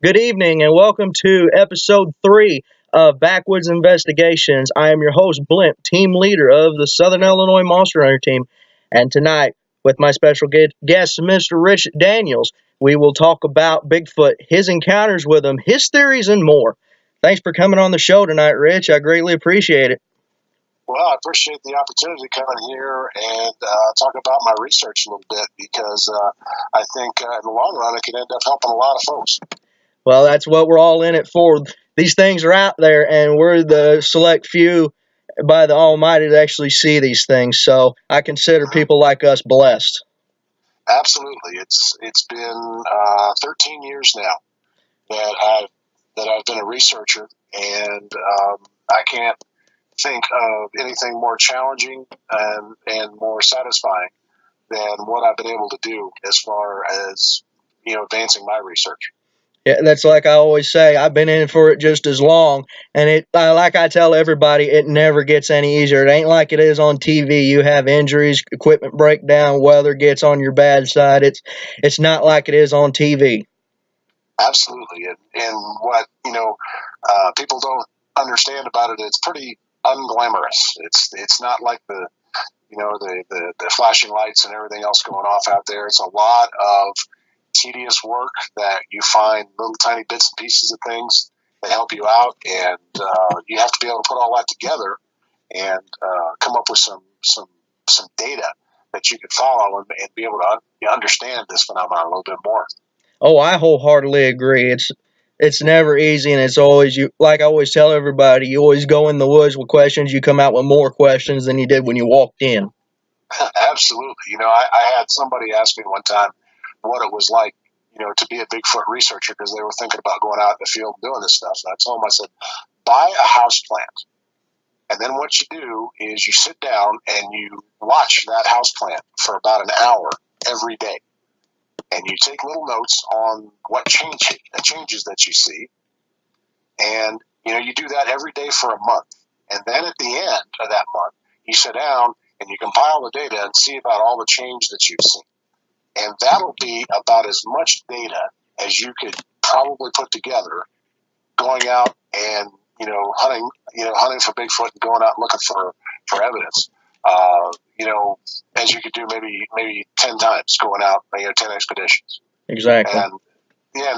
Good evening and welcome to episode 3 of Backwoods Investigations. I am your host, Blimp, team leader of the Southern Illinois Monster Hunter team. And tonight, with my special guest, Mr. Rich Daniels, we will talk about Bigfoot, his encounters with him, his theories, and more. Thanks for coming on the show tonight, Rich. I greatly appreciate it. Well, I appreciate the opportunity to come in here and talk about my research a little bit because I think in the long run it can end up helping a lot of folks. Well, that's what we're all in it for. These things are out there, and we're the select few by the Almighty to actually see these things. So I consider people like us blessed. Absolutely, it's been 13 years now that I've been a researcher, and I can't think of anything more challenging and more satisfying than what I've been able to do as far as advancing my research. Yeah, that's like I always say. I've been in for it just as long, and like I tell everybody, it never gets any easier. It ain't like it is on TV. You have injuries, equipment breakdown, weather gets on your bad side. It's not like it is on TV. Absolutely, and what people don't understand about it, it's pretty unglamorous. It's not like the flashing lights and everything else going off out there. It's a lot of tedious work that you find little tiny bits and pieces of things that help you out, and you have to be able to put all that together and come up with some data that you can follow and be able to understand this phenomenon a little bit more. Oh, I wholeheartedly agree. It's never easy, and it's always you. Like I always tell everybody, you always go in the woods with questions. You come out with more questions than you did when you walked in. Absolutely. I had somebody ask me one time what it was like, to be a Bigfoot researcher because they were thinking about going out in the field and doing this stuff. And I told them, I said, buy a house plant. And then what you do is you sit down and you watch that house plant for about an hour every day. And you take little notes on what changes that you see. And, you do that every day for a month. And then at the end of that month, you sit down and you compile the data and see about all the change that you've seen. And that'll be about as much data as you could probably put together going out and, hunting for Bigfoot and going out and looking for evidence. As you could do maybe 10 times going out, 10 expeditions. Exactly. And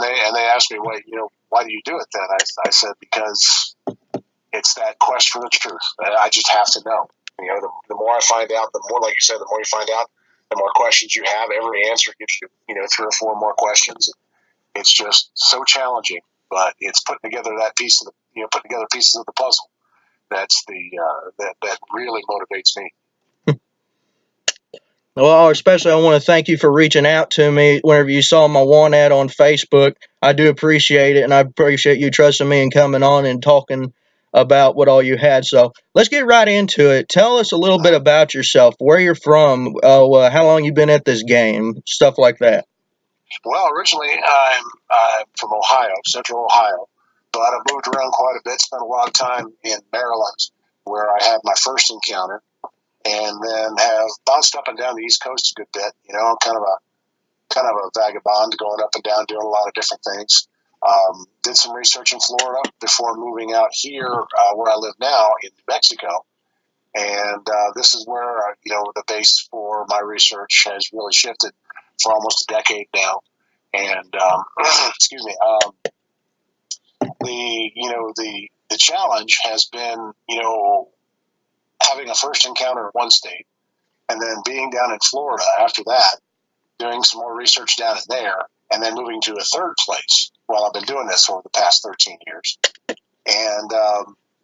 they asked me, why do you do it then? I said, because it's that quest for the truth. I just have to know. The more I find out, the more, like you said, the more you find out, the more questions you have. Every answer gives you, 3 or 4 more questions. It's just so challenging, but it's putting together pieces of the puzzle. That's that really motivates me. Well, especially I want to thank you for reaching out to me whenever you saw my one ad on Facebook. I do appreciate it, and I appreciate you trusting me and coming on and talking about what all you had. So let's get right into it. Tell us a little bit about yourself, where you're from, how long you've been at this game, stuff like that. Well, originally I'm from Ohio, Central Ohio, but I've moved around quite a bit. Spent a lot of time in Maryland, where I had my first encounter, and then have bounced up and down the East Coast a good bit. I'm kind of a vagabond, going up and down, doing a lot of different things. Did some research in Florida before moving out here, where I live now in New Mexico, and this is where the base for my research has really shifted for almost a decade now. And excuse me, the challenge has been having a first encounter in one state, and then being down in Florida after that, doing some more research down in there, and then moving to a third place while I've been doing this over the past 13 years. And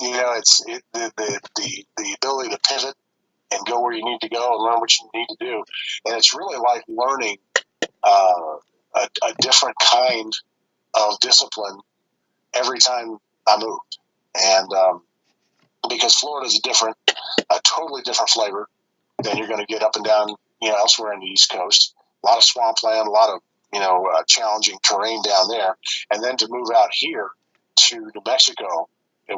it's the ability to pivot and go where you need to go and learn what you need to do. And it's really like learning a different kind of discipline every time I moved. And because Florida is a totally different flavor than you're going to get up and down, elsewhere in the East Coast. A lot of swampland, a lot of, challenging terrain down there. And then to move out here to New Mexico,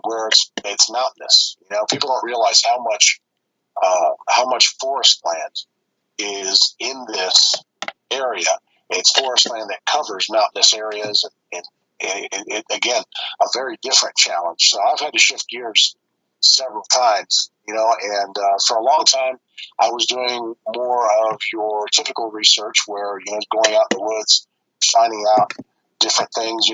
where it's mountainous. People don't realize how much forest land is in this area. It's forest land that covers mountainous areas and Again, a very different challenge. So I've had to shift gears several times, and for a long time, I was doing more of your typical research where, going out in the woods, finding out different things,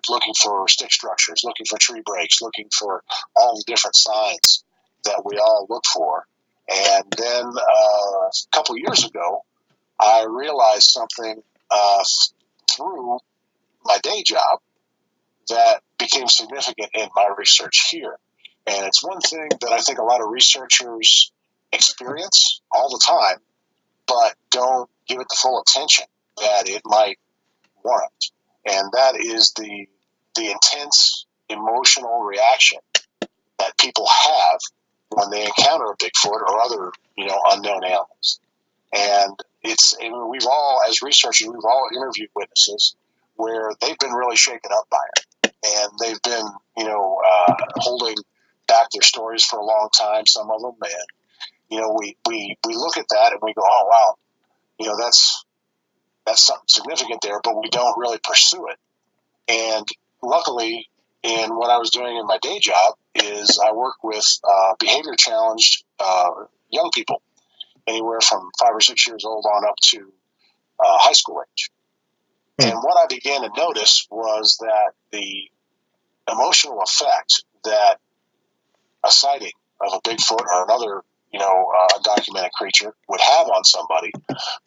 looking for stick structures, looking for tree breaks, looking for all the different signs that we all look for. And then a couple years ago, I realized something through my day job that became significant in my research here. And it's one thing that I think a lot of researchers experience all the time, but don't give it the full attention that it might warrant. And that is the intense emotional reaction that people have when they encounter a Bigfoot or other, unknown animals. And we've all, as researchers, we've all interviewed witnesses where they've been really shaken up by it, and they've been, holding back their stories for a long time. Some of them, and we look at that and we go, oh wow, that's something significant there, but we don't really pursue it. And luckily, in what I was doing in my day job, is I work with behavior challenged young people, anywhere from 5 or 6 years old on up to high school age. And what I began to notice was that the emotional effect that a sighting of a Bigfoot or another, undocumented creature would have on somebody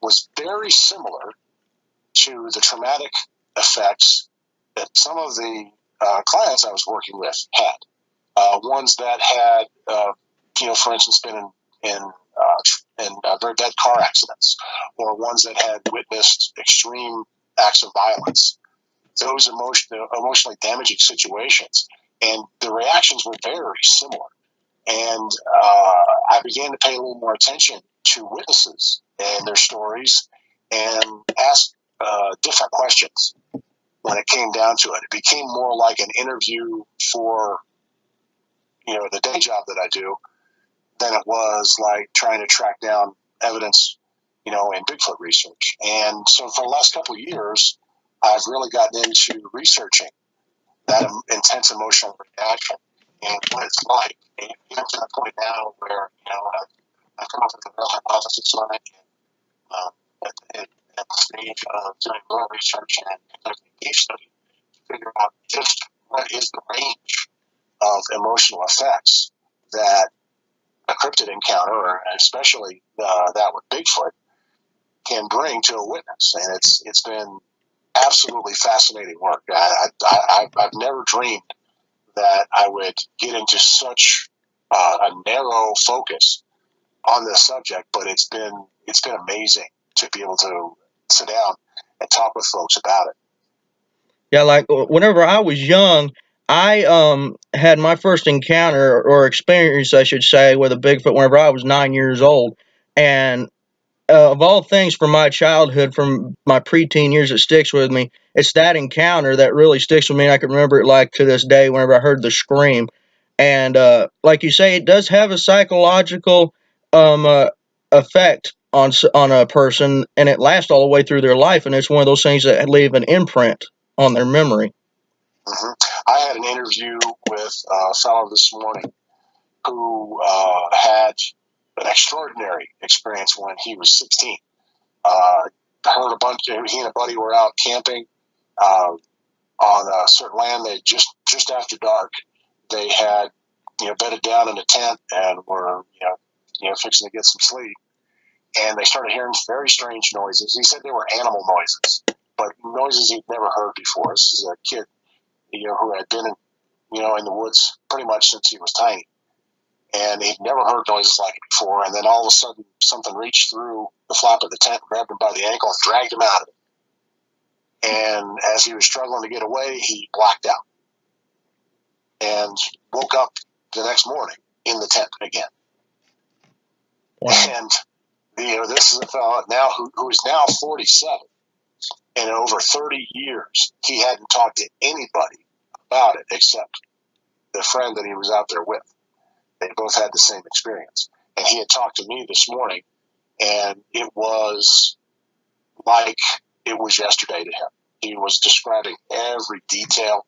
was very similar to the traumatic effects that some of the clients I was working with had. Ones that had, for instance, been in very bad car accidents, or ones that had witnessed extreme acts of violence. Those emotionally damaging situations, and the reactions were very similar. And I began to pay a little more attention to witnesses and their stories, and ask different questions when it came down to it. It became more like an interview for, the day job that I do, than it was like trying to track down evidence, in Bigfoot research. And so for the last couple of years, I've really gotten into researching that intense emotional reaction and what it's like. And even to the point now where, I've come up with a real hypothesis on it. And, at the stage of doing more research and conducting a case study to figure out just what is the range of emotional effects that a cryptid encounter, or especially that with Bigfoot, can bring to a witness. And it's been absolutely fascinating work. I've never dreamed that I would get into such a narrow focus on this subject, but it's been amazing to be able to sit down and talk with folks about it. Yeah, like whenever I was young, I had my first encounter or experience, I should say, with a Bigfoot whenever I was 9 years old, and of all things from my childhood, from my preteen years, it sticks with me. It's that encounter that really sticks with me. And I can remember it like to this day whenever I heard the scream. And like you say, it does have a psychological effect on a person, and it lasts all the way through their life. And it's one of those things that leave an imprint on their memory. Mm-hmm. I had an interview with a fellow this morning who had an extraordinary experience when he was 16. Heard a bunch. He and a buddy were out camping on a certain land. They just after dark, they had bedded down in a tent and were fixing to get some sleep. And they started hearing very strange noises. He said they were animal noises, but noises he'd never heard before. This is a kid, who had been in the woods pretty much since he was tiny, and he'd never heard noises like it before. And then all of a sudden, something reached through the flap of the tent, grabbed him by the ankle, and dragged him out of it. And as he was struggling to get away, he blacked out and woke up the next morning in the tent again. Wow. And this is a fellow now who is now 47, and in over 30 years, he hadn't talked to anybody about it except the friend that he was out there with. They both had the same experience. And he had talked to me this morning, and it was like it was yesterday to him. He was describing every detail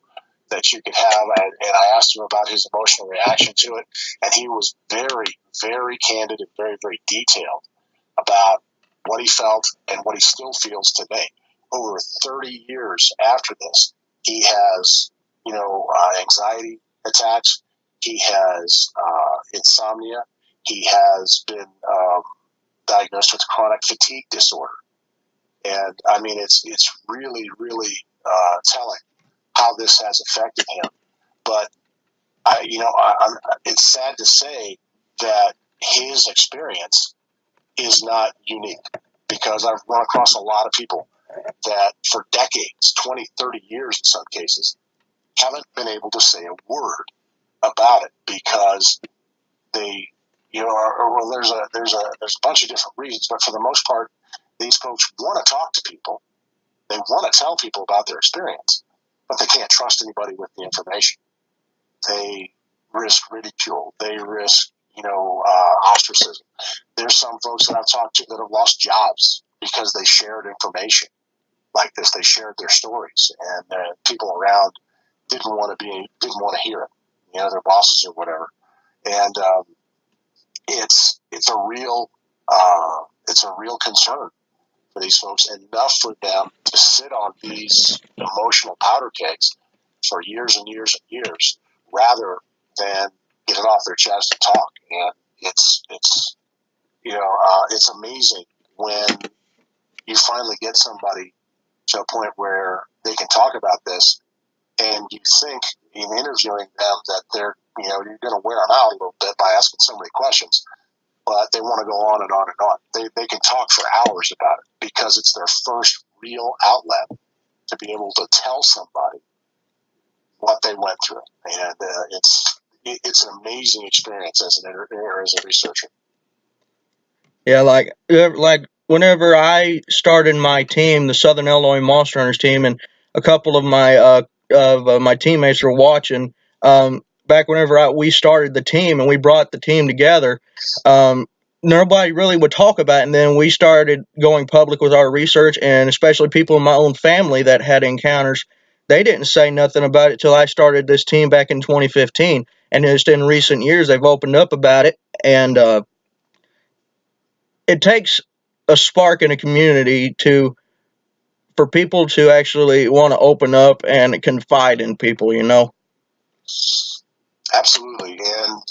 that you could have, and I asked him about his emotional reaction to it, and he was very, very candid and very, very detailed about what he felt and what he still feels today. Over 30 years after this, he has, anxiety attacks. He has insomnia. He has been diagnosed with chronic fatigue disorder. And I mean, it's really, really telling how this has affected him. But it's sad to say that his experience is not unique, because I've run across a lot of people that for decades, 20, 30 years in some cases, haven't been able to say a word about it because they, there's a bunch of different reasons, but for the most part, these folks want to talk to people. They want to tell people about their experience, but they can't trust anybody with the information. They risk ridicule. They risk, ostracism. There's some folks that I've talked to that have lost jobs because they shared information like this. They shared their stories, and people around didn't want to hear it. Their bosses or whatever. And it's a real concern for these folks, enough for them to sit on these emotional powder kegs for years and years and years, rather than get it off their chest and talk. And it's amazing when you finally get somebody to a point where they can talk about this, and you think in interviewing them that you're going to wear them out a little bit by asking so many questions, but they want to go on and on and on. They can talk for hours about it because it's their first real outlet to be able to tell somebody what they went through. And it's an amazing experience as a researcher. Yeah, like whenever I started my team, the Southern Illinois Monster Hunters team, and a couple of my teammates were watching. Back whenever we started the team and we brought the team together, um, nobody really would talk about it. And then we started going public with our research, and especially people in my own family that had encounters, they didn't say nothing about it till I started this team back in 2015. And just in recent years, they've opened up about it, and it takes a spark in a community to for people to actually want to open up and confide in people. Absolutely, and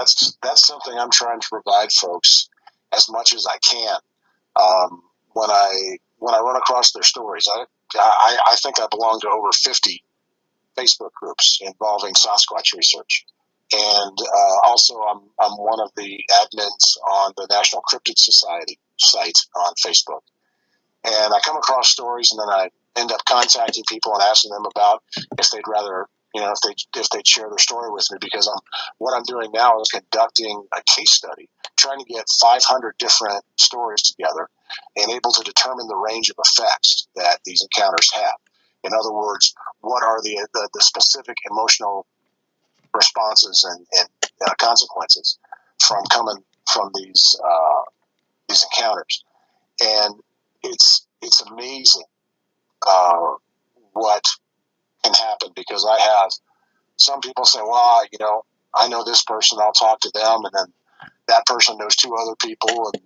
that's something I'm trying to provide folks as much as I can. When I run across their stories, I think I belong to over 50 Facebook groups involving Sasquatch research, and also I'm one of the admins on the National Cryptid Society site on Facebook. And I come across stories, and then I end up contacting people and asking them about if they'd rather, if they'd share their story with me, because what I'm doing now is conducting a case study, trying to get 500 different stories together and able to determine the range of effects that these encounters have. In other words, what are the specific emotional responses and consequences from coming from these encounters? And it's amazing what can happen, because I have some people say, well, I know this person, I'll talk to them, and then that person knows two other people, and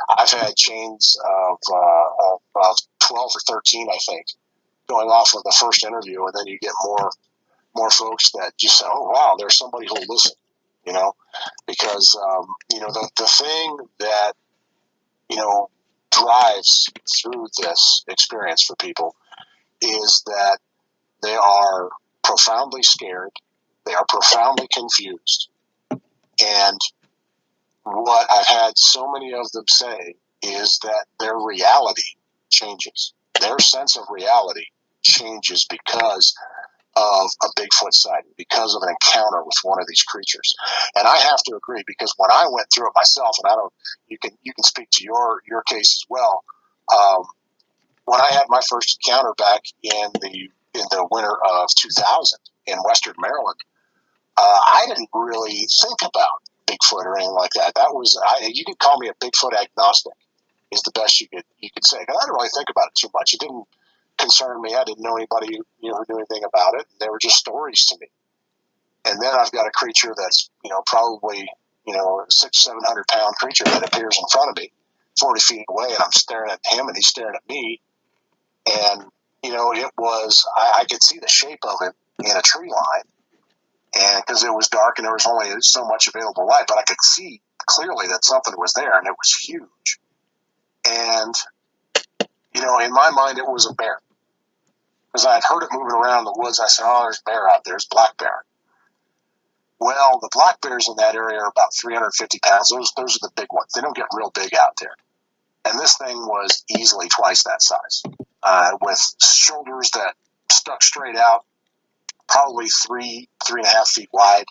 I've had chains of 12 or 13, I think, going off of the first interview, and then you get more folks that just say, oh wow, there's somebody who'll listen, because the thing that drives through this experience for people is that they are profoundly scared, they are profoundly confused, and what I've had so many of them say is that their reality changes. Their sense of reality changes because of a Bigfoot sighting, because of an encounter with one of these creatures. And I have to agree, because when I went through it myself, and you can speak to your case as well. When I had my first encounter back in the winter of 2000 in Western Maryland, I didn't really think about Bigfoot or anything like that. You could call me a Bigfoot agnostic, is the best you could say. Because I didn't really think about it too much. It concern me. I didn't know anybody who knew anything about it. They were just stories to me. And then I've got a creature that's probably 600-700 pound creature that appears in front of me, 40 feet away, and I'm staring at him and he's staring at me. And it was I could see the shape of it in a tree line, and because it was dark and there was only so much available light, but I could see clearly that something was there, and it was huge. And in my mind, it was a bear, because I had heard it moving around in the woods. I said, "Oh, there's a bear out there. There's a black bear." Well, the black bears in that area are about 350 pounds. Those are the big ones. They don't get real big out there. And this thing was easily twice that size, with shoulders that stuck straight out, probably 3.5 feet wide.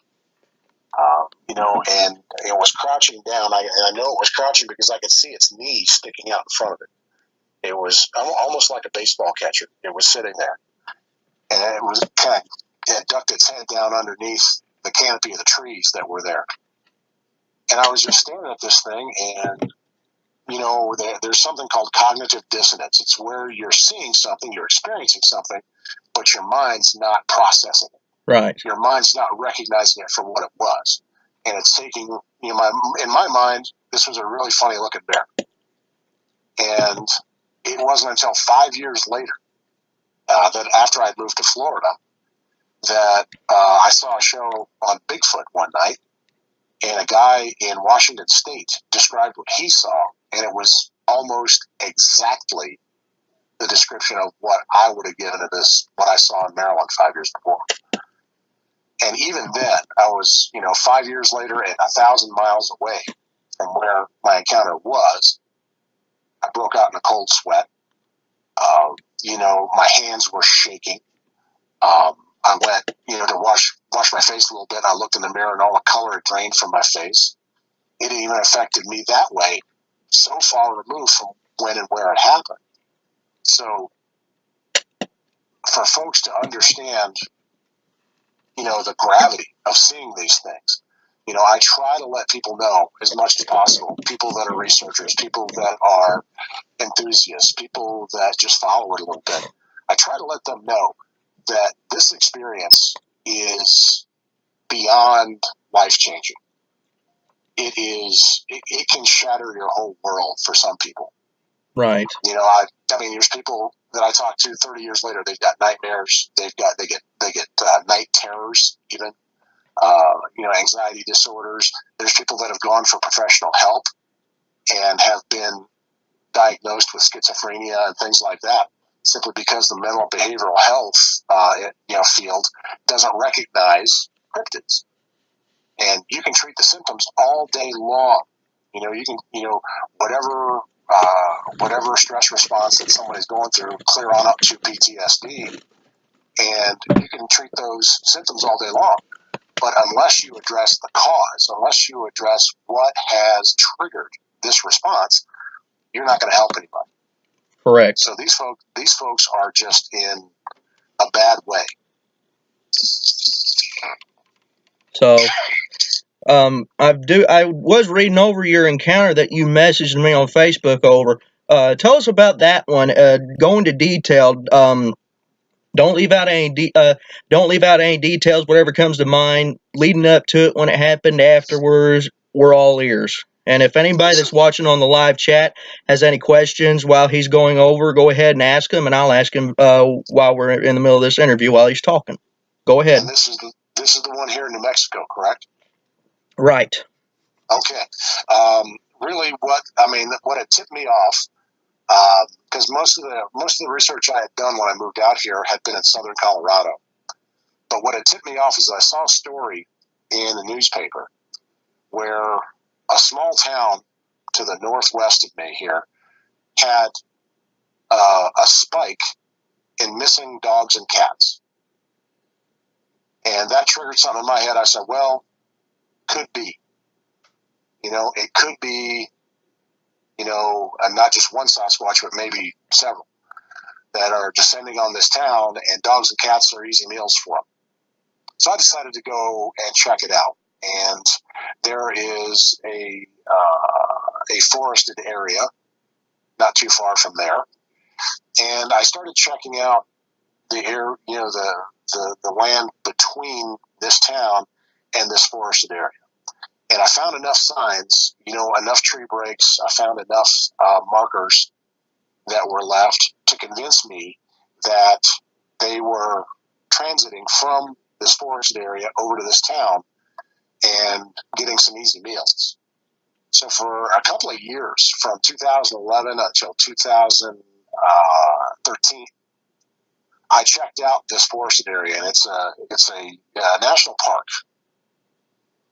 And it was crouching down. I know it was crouching because I could see its knee sticking out in front of it. It was almost like a baseball catcher. It was sitting there, and it had ducked its head down underneath the canopy of the trees that were there. And I was just staring at this thing, and there's something called cognitive dissonance. It's where you're seeing something, you're experiencing something, but your mind's not processing it. Right. Your mind's not recognizing it for what it was. And it's taking, in my mind, this was a really funny looking bear. And it wasn't until 5 years later, that after I'd moved to Florida, that I saw a show on Bigfoot one night, and a guy in Washington State described what he saw, and it was almost exactly the description of what I would have given to what I saw in Maryland 5 years before. And even then, I was, 5 years later and 1,000 miles away from where my encounter was. I broke out in a cold sweat. My hands were shaking. I went, to wash my face a little bit. And I looked in the mirror, and all the color had drained from my face. It even affected me that way, so far removed from when and where it happened. So, for folks to understand, the gravity of seeing these things, I try to let people know as much as possible, people that are researchers, people that are enthusiasts, people that just follow it a little bit. I try to let them know that this experience is beyond life-changing. It can shatter your whole world for some people. Right. There's people that I talk to 30 years later. They've got nightmares. They get night terrors, even. Anxiety disorders. There's people that have gone for professional help and have been diagnosed with schizophrenia and things like that, simply because the mental and behavioral health field doesn't recognize cryptids. And you can treat the symptoms all day long. You can whatever stress response that someone is going through, clear on up to PTSD, and you can treat those symptoms all day long. But unless you address the cause, unless you address what has triggered this response, you're not going to help anybody. Correct. So these folks are just in a bad way. So, I was reading over your encounter that you messaged me on Facebook over. Tell us about that one. Go into detail. Don't leave out any details. Whatever comes to mind leading up to it, when it happened, afterwards, we're all ears. And if anybody that's watching on the live chat has any questions while he's going over, go ahead and ask him, and I'll ask him while we're in the middle of this interview while he's talking. Go ahead. And this is the one here in New Mexico, correct? Right. Okay. Really, what had tipped me off, because most of the research I had done when I moved out here had been in southern Colorado. But what had tipped me off is I saw a story in the newspaper where a small town to the northwest of me here had a spike in missing dogs and cats. And that triggered something in my head. I said, well, could be. It could be, and not just one Sasquatch, but maybe several that are descending on this town, and dogs and cats are easy meals for them. So I decided to go and check it out. And there is a forested area not too far from there. And I started checking out the air, the land between this town and this forested area. And I found enough signs, enough tree breaks. I found enough markers that were left to convince me that they were transiting from this forested area over to this town and getting some easy meals. So for a couple of years, from 2011 until 2013, I checked out this forested area, and it's a national park.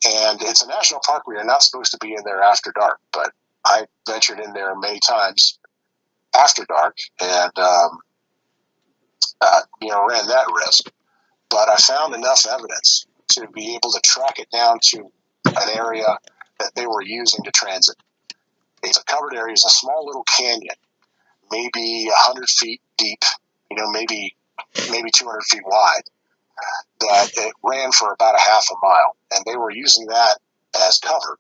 And it's a national park where you're not supposed to be in there after dark, but I ventured in there many times after dark and, ran that risk. But I found enough evidence to be able to track it down to an area that they were using to transit. It's a covered area. It's a small little canyon, maybe 100 feet deep, maybe 200 feet wide, that it ran for about a half a mile. And they were using that as cover,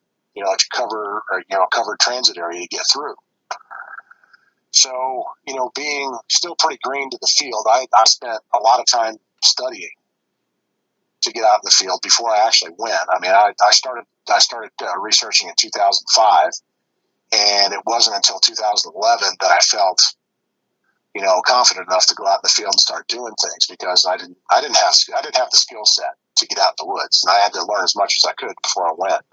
covered transit area to get through. So, being still pretty green to the field, I spent a lot of time studying to get out in the field before I actually went. I mean, I started researching in 2005, and it wasn't until 2011 that I felt, confident enough to go out in the field and start doing things, because I didn't have the skill set to get out in the woods, and I had to learn as much as I could before I went.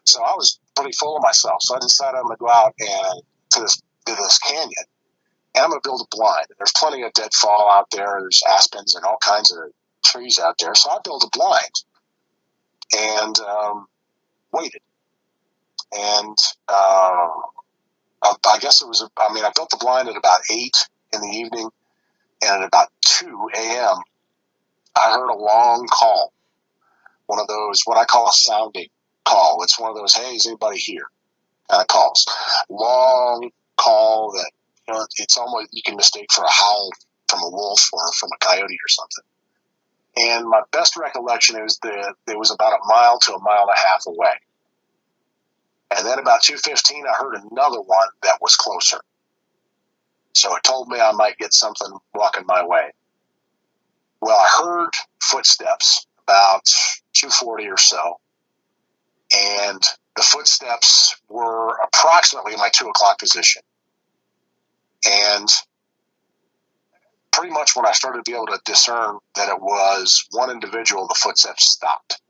So I was pretty full of myself. So I decided I'm going to go out and to this canyon, and I'm going to build a blind. There's plenty of deadfall out there. There's aspens and all kinds of trees out there. So I built a blind and waited. And I guess I built the blind at about 8 in the evening, and at about 2 a.m., I heard a long call, one of those, what I call a sounding call. It's one of those, hey, is anybody here kind of calls. Long call that, it's almost, you can mistake for a howl from a wolf or from a coyote or something. And my best recollection is that it was about a mile to a mile and a half away. And then about 2:15, I heard another one that was closer. So it told me I might get something walking my way. Well, I heard footsteps about 2:40 or so, and the footsteps were approximately in my 2 o'clock position. And pretty much when I started to be able to discern that it was one individual, the footsteps stopped.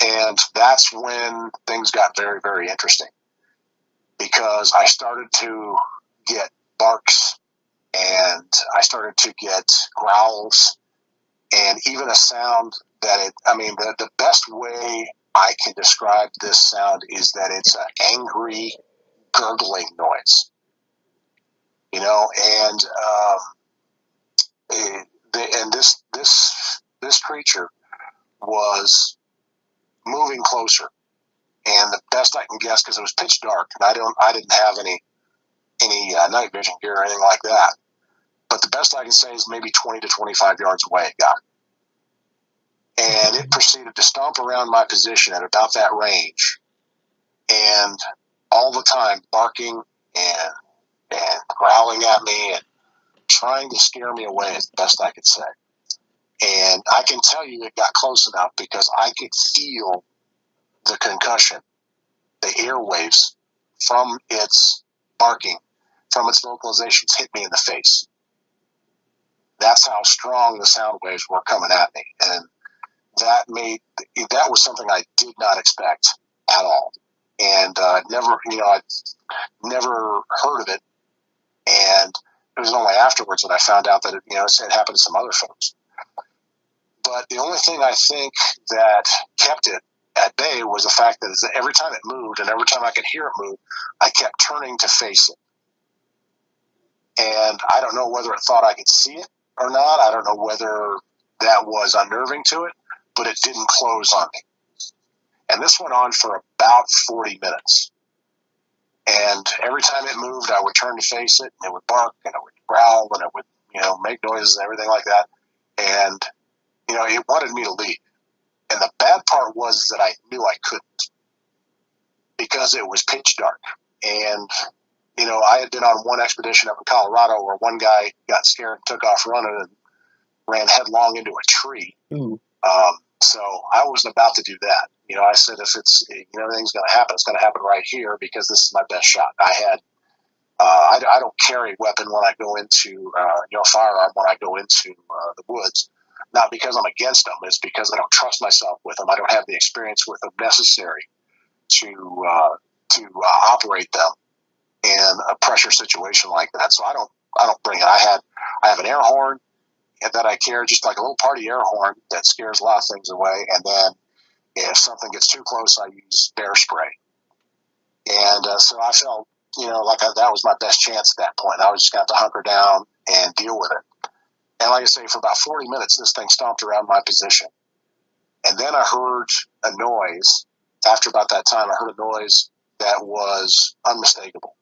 And that's when things got very, very interesting, because I started to get barks, and I started to get growls, and even a sound that the best way I can describe this sound is that it's an angry, gurgling noise, and this creature was moving closer. And the best I can guess, because it was pitch dark, and I didn't have any night vision gear or anything like that. But the best I can say is maybe 20 to 25 yards away it got. And it proceeded to stomp around my position at about that range, and all the time barking and growling at me and trying to scare me away as best I could say. And I can tell you it got close enough because I could feel the concussion, the airwaves from its barking, from its vocalizations hit me in the face. That's how strong the sound waves were coming at me. And that was something I did not expect at all. And I'd never heard of it. And it was only afterwards that I found out that it happened to some other folks. But the only thing I think that kept it at bay was the fact that every time it moved and every time I could hear it move, I kept turning to face it. And I don't know whether it thought I could see it or not. I don't know whether that was unnerving to it, but it didn't close on me. And this went on for about 40 minutes. And every time it moved, I would turn to face it, and it would bark, and it would growl, and it would, make noises and everything like that. And, it wanted me to leave. And the bad part was that I knew I couldn't, because it was pitch dark. And I had been on one expedition up in Colorado where one guy got scared and took off running and ran headlong into a tree. Ooh. So I wasn't about to do that. I said, if anything's going to happen, it's going to happen right here because this is my best shot. I don't carry a weapon when I go into, a firearm when I go into the woods. Not because I'm against them, it's because I don't trust myself with them. I don't have the experience with them necessary to operate them in a pressure situation like that. So I don't bring it. I have an air horn that I carry, just like a little party air horn that scares a lot of things away. And then if something gets too close, I use bear spray. And so I felt, that was my best chance at that point. I was just going to have to hunker down and deal with it. And like I say, for about 40 minutes, this thing stomped around my position. And then I heard a noise. After about that time, I heard a noise that was unmistakable.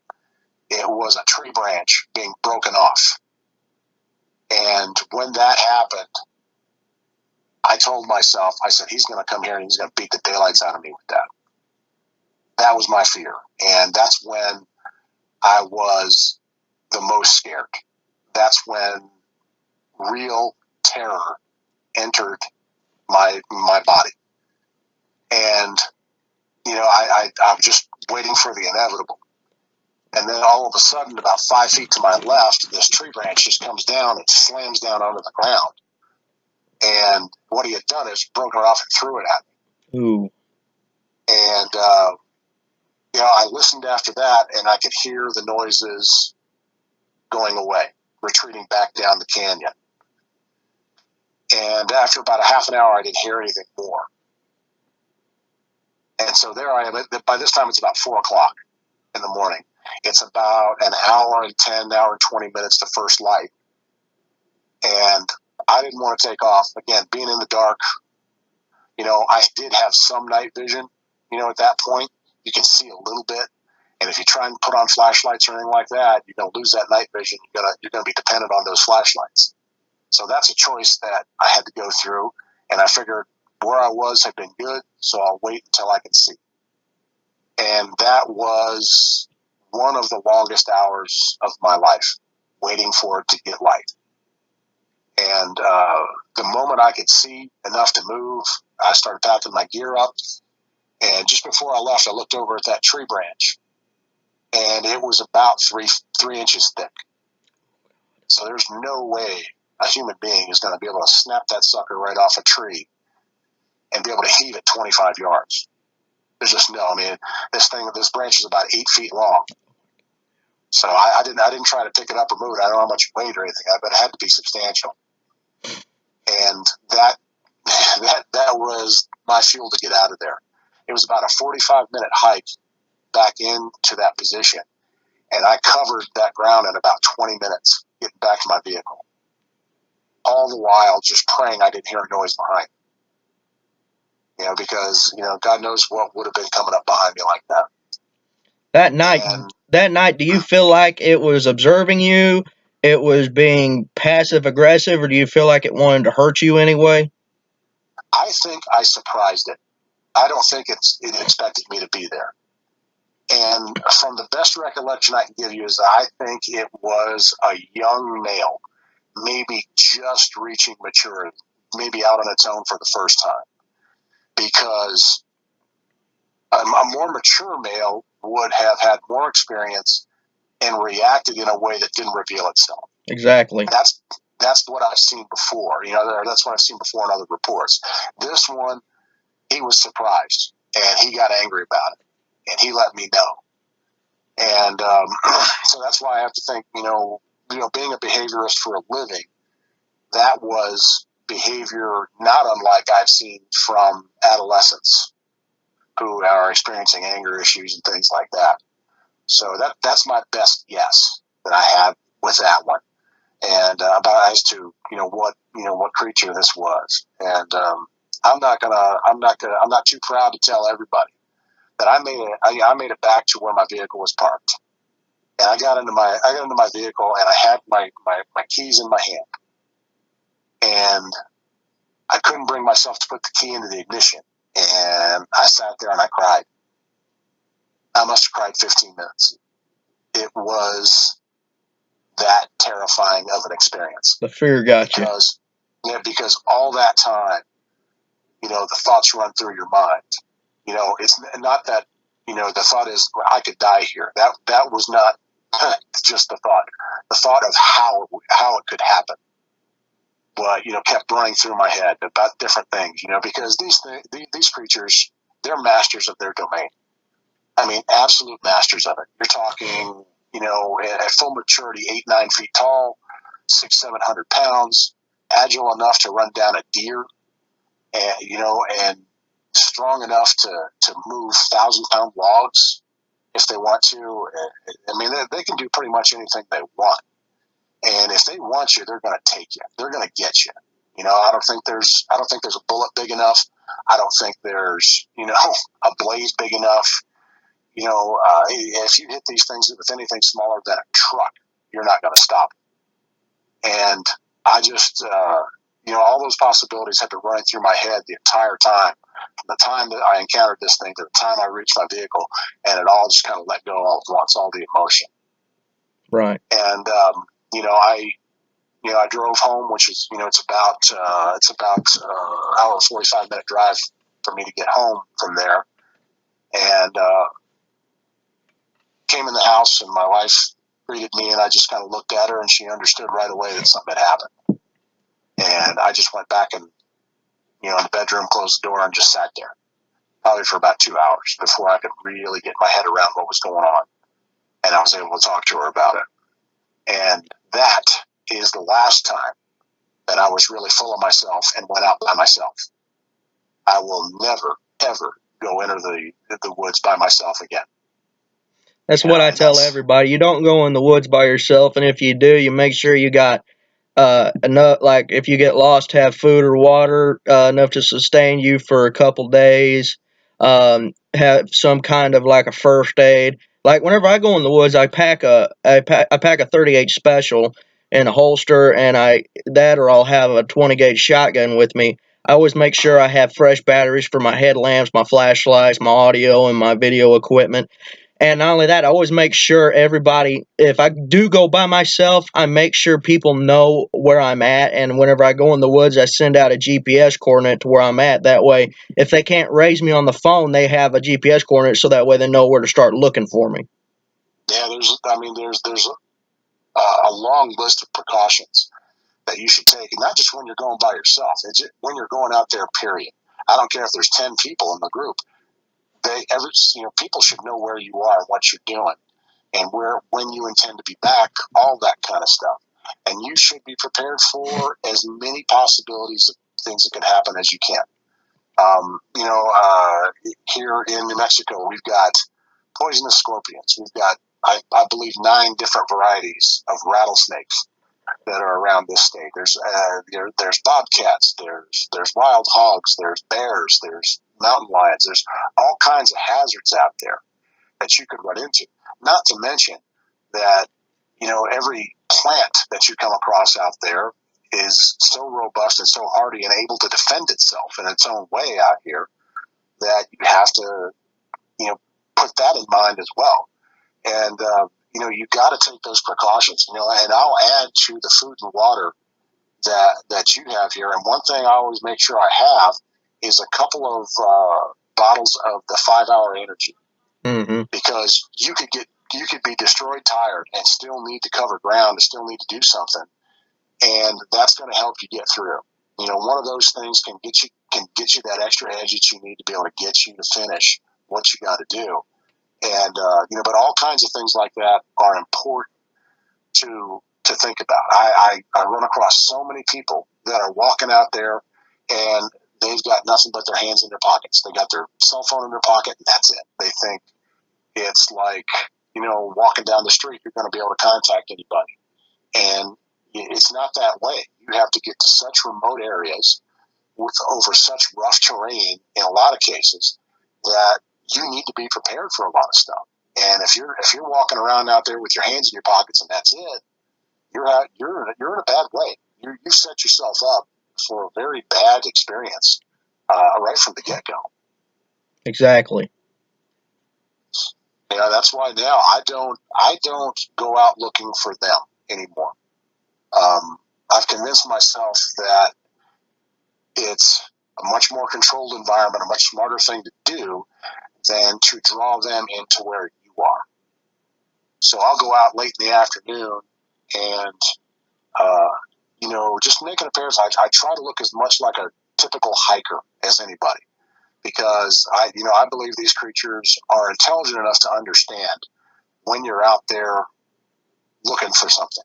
It was a tree branch being broken off. And when that happened, I told myself, I said, he's going to come here and he's going to beat the daylights out of me with that. That was my fear. And that's when I was the most scared. That's when real terror entered my body. And, I was just waiting for the inevitable. And then all of a sudden, about 5 feet to my left, this tree branch just comes down and slams down onto the ground. And what he had done is broken it off and threw it at me. Ooh. And, I listened after that, and I could hear the noises going away, retreating back down the canyon. And after about a half an hour, I didn't hear anything more. And so there I am. By this time, it's about 4 o'clock in the morning. It's about an hour and 20 minutes to first light. And I didn't want to take off. Again, being in the dark, I did have some night vision. At that point, you can see a little bit. And if you try and put on flashlights or anything like that, you're going to lose that night vision. You're going to be dependent on those flashlights. So that's a choice that I had to go through. And I figured where I was had been good, so I'll wait until I can see. And that was one of the longest hours of my life, waiting for it to get light. And the moment I could see enough to move, I started packing my gear up. And just before I left, I looked over at that tree branch, and it was about three inches thick. So there's no way a human being is going to be able to snap that sucker right off a tree and be able to heave it 25 yards. There's just no. I mean, this branch is about 8 feet long. So I didn't try to pick it up or move it. I don't know how much it weighed or anything, but it had to be substantial. And that was my fuel to get out of there. It was about a 45-minute hike back into that position, and I covered that ground in about 20 minutes getting back to my vehicle. All the while just praying I didn't hear a noise behind me. Because God knows what would have been coming up behind me like that. That night, do you feel like it was observing you? It was being passive aggressive, or do you feel like it wanted to hurt you anyway? I think I surprised it. I don't think it expected me to be there. And from the best recollection I can give you is that I think it was a young male, maybe just reaching maturity, maybe out on its own for the first time. Because a more mature male would have had more experience and reacted in a way that didn't reveal itself. Exactly. That's what I've seen before. That's what I've seen before in other reports. This one, he was surprised, and he got angry about it, and he let me know. And so that's why I have to think, being a behaviorist for a living, that was behavior not unlike I've seen from adolescents who are experiencing anger issues and things like that. So that's my best guess that I have with that one, and about as to what creature this was. And I'm not too proud to tell everybody that I made it back to where my vehicle was parked, and I got into my vehicle, and I had my keys in my hand, and I couldn't bring myself to put the key into the ignition, and I sat there and I cried. I must have cried 15 minutes. it was that terrifying of an experience. The fear got you. Because all that time, the thoughts run through your mind. It's not that, the thought is, I could die here. That was not just the thought. The thought of how it could happen, but, kept running through my head about different things, because these creatures, they're masters of their domain. I mean, absolute masters of it. You're talking, at full maturity, 8-9 feet tall, 600-700 pounds, agile enough to run down a deer, and strong enough to move 1,000-pound logs if they want to. I mean, they can do pretty much anything they want. And if they want you, they're going to take you. They're going to get you. I don't think there's a bullet big enough. I don't think there's, a blaze big enough. If you hit these things with anything smaller than a truck, you're not going to stop. And I just, all those possibilities had to run through my head the entire time, from the time that I encountered this thing to the time I reached my vehicle, and it all just kind of let go all at once, all the emotion. Right. And, I drove home, which is, it's about hour and 45-minute drive for me to get home from there. And came in the house, and my wife greeted me, and I just kind of looked at her, and she understood right away that something had happened. And I just went back and, in the bedroom, closed the door, and just sat there, probably for about 2 hours before I could really get my head around what was going on. And I was able to talk to her about it. And that is the last time that I was really full of myself and went out by myself. I will never, ever go into the woods by myself again. That's what I tell everybody. You don't go in the woods by yourself, and if you do, you make sure you got enough, like if you get lost, have food or water enough to sustain you for a couple days. Have some kind of like a first aid. Like whenever I go in the woods, I pack a 38 special in a holster, and or I'll have a 20 gauge shotgun with me. I always make sure I have fresh batteries for my headlamps, my flashlights, my audio, and my video equipment. And not only that, I always make sure everybody, if I do go by myself, I make sure people know where I'm at. And whenever I go in the woods, I send out a GPS coordinate to where I'm at. That way, if they can't raise me on the phone, they have a GPS coordinate, so that way they know where to start looking for me. Yeah, there's a long list of precautions that you should take, and not just when you're going by yourself. It's just when you're going out there, period. I don't care if there's 10 people in the group. People should know where you are and what you're doing, and when you intend to be back, all that kind of stuff. And you should be prepared for as many possibilities of things that could happen as you can. Here in New Mexico, we've got poisonous scorpions. We've got, I believe, 9 different varieties of rattlesnakes that are around this state. There's bobcats, there's wild hogs, there's bears, there's mountain lions. There's all kinds of hazards out there that you could run into. Not to mention that, every plant that you come across out there is so robust and so hardy and able to defend itself in its own way out here that you have to, put that in mind as well. And, you got to take those precautions, and I'll add to the food and water that you have here. And one thing I always make sure I have is a couple of bottles of the 5-hour energy, because you could be destroyed, tired, and still need to cover ground, and still need to do something, and that's going to help you get through. One of those things can get you that extra edge that you need to be able to get you to finish what you got to do. And but all kinds of things like that are important to think about. I run across so many people that are walking out there and they've got nothing but their hands in their pockets. They got their cell phone in their pocket, and that's it. They think it's like, walking down the street, you're going to be able to contact anybody. And it's not that way. You have to get to such remote areas over such rough terrain in a lot of cases that you need to be prepared for a lot of stuff. And if you're walking around out there with your hands in your pockets and that's it, you're in a bad way. You set yourself up for a very bad experience right from the get-go. Exactly. Yeah, that's why now I don't go out looking for them anymore. I've convinced myself that it's a much more controlled environment, a much smarter thing to do than to draw them into where you are. So I'll go out late in the afternoon and, uh, just make an appearance. I try to look as much like a typical hiker as anybody because I believe these creatures are intelligent enough to understand when you're out there looking for something.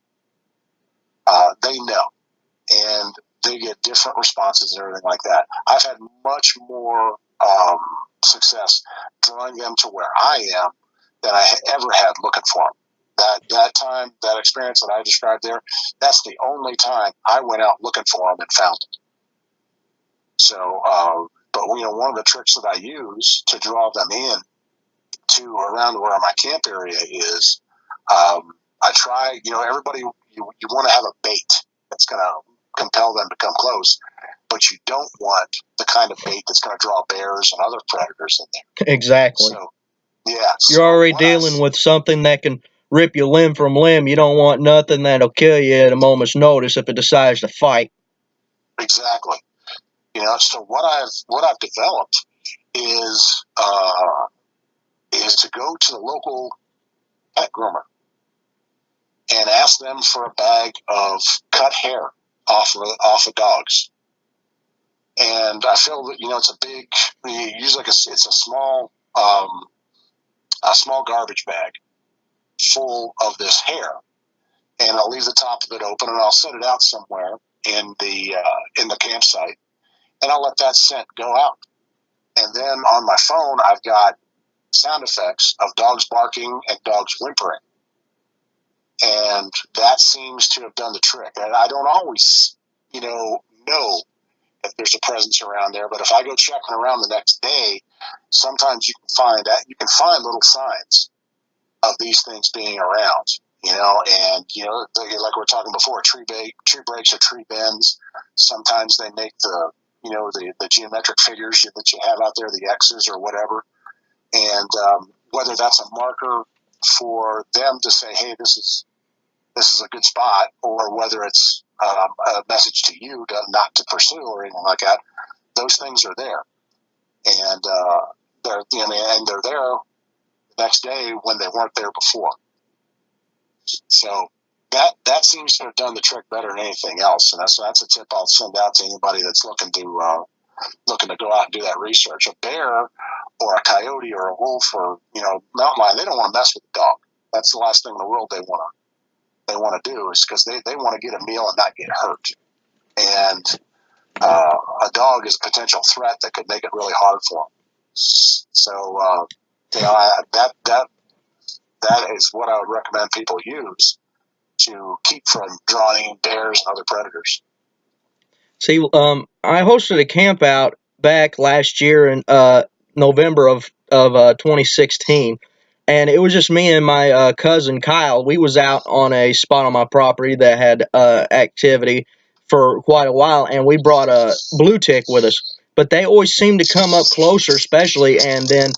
They know, and they get different responses and everything like that. I've had much more success drawing them to where I am than I ever had looking for them. That time, that experience that I described there, that's the only time I went out looking for them and found them. So, but one of the tricks that I use to draw them in to around where my camp area is, I try. Everybody, you want to have a bait that's going to compel them to come close, but you don't want the kind of bait that's going to draw bears and other predators in there. Exactly. So, yeah, you're already dealing with something that can rip you limb from limb. You don't want nothing that'll kill you at a moment's notice if it decides to fight. Exactly. So what I've developed is to go to the local pet groomer and ask them for a bag of cut hair off of dogs. And I feel that it's a big, usually it's a small garbage bag full of this hair, and I'll leave the top of it open and I'll set it out somewhere in the campsite, and I'll let that scent go out. And then on my phone, I've got sound effects of dogs barking and dogs whimpering. And that seems to have done the trick. And I don't always, know if there's a presence around there. But if I go checking around the next day, sometimes you can find little signs of these things being around. And like we were talking before, tree breaks or tree bends. Sometimes they make the geometric figures that you have out there, the X's or whatever. And whether that's a marker for them to say, hey, this is a good spot, or whether it's a message to you not to pursue or anything like that, those things are there. And they're there the next day when they weren't there before. So that seems to have done the trick better than anything else. And that's a tip I'll send out to anybody that's looking to go out and do that research. A bear or a coyote or a wolf or mountain lion, they don't want to mess with the dog. That's the last thing in the world they want to do, is because they want to get a meal and not get hurt. And a dog is a potential threat that could make it really hard for them. So that is what I would recommend people use to keep from drawing bears and other predators. See, I hosted a camp out back last year in November of 2016, and it was just me and my cousin Kyle. We was out on a spot on my property that had activity for quite a while, and we brought a blue tick with us. But they always seem to come up closer, especially. And then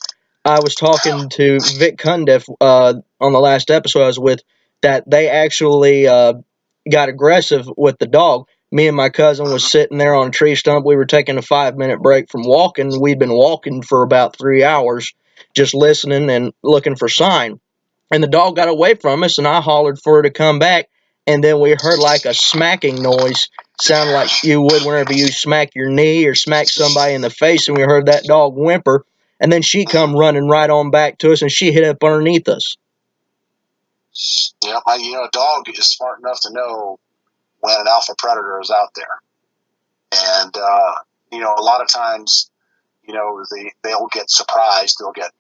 I was talking to Vic Cundiff on the last episode I was with, that they actually got aggressive with the dog. Me and my cousin was sitting there on a tree stump. We were taking a 5-minute break from walking. We'd been walking for about 3 hours, just listening and looking for sign. And the dog got away from us, and I hollered for her to come back. And then we heard like a smacking noise, sound like you would whenever you smack your knee or smack somebody in the face. And we heard that dog whimper. And then she come running right on back to us, and she hit up underneath us. Yeah, a dog is smart enough to know when an alpha predator is out there. And, a lot of times, they'll get surprised. They'll get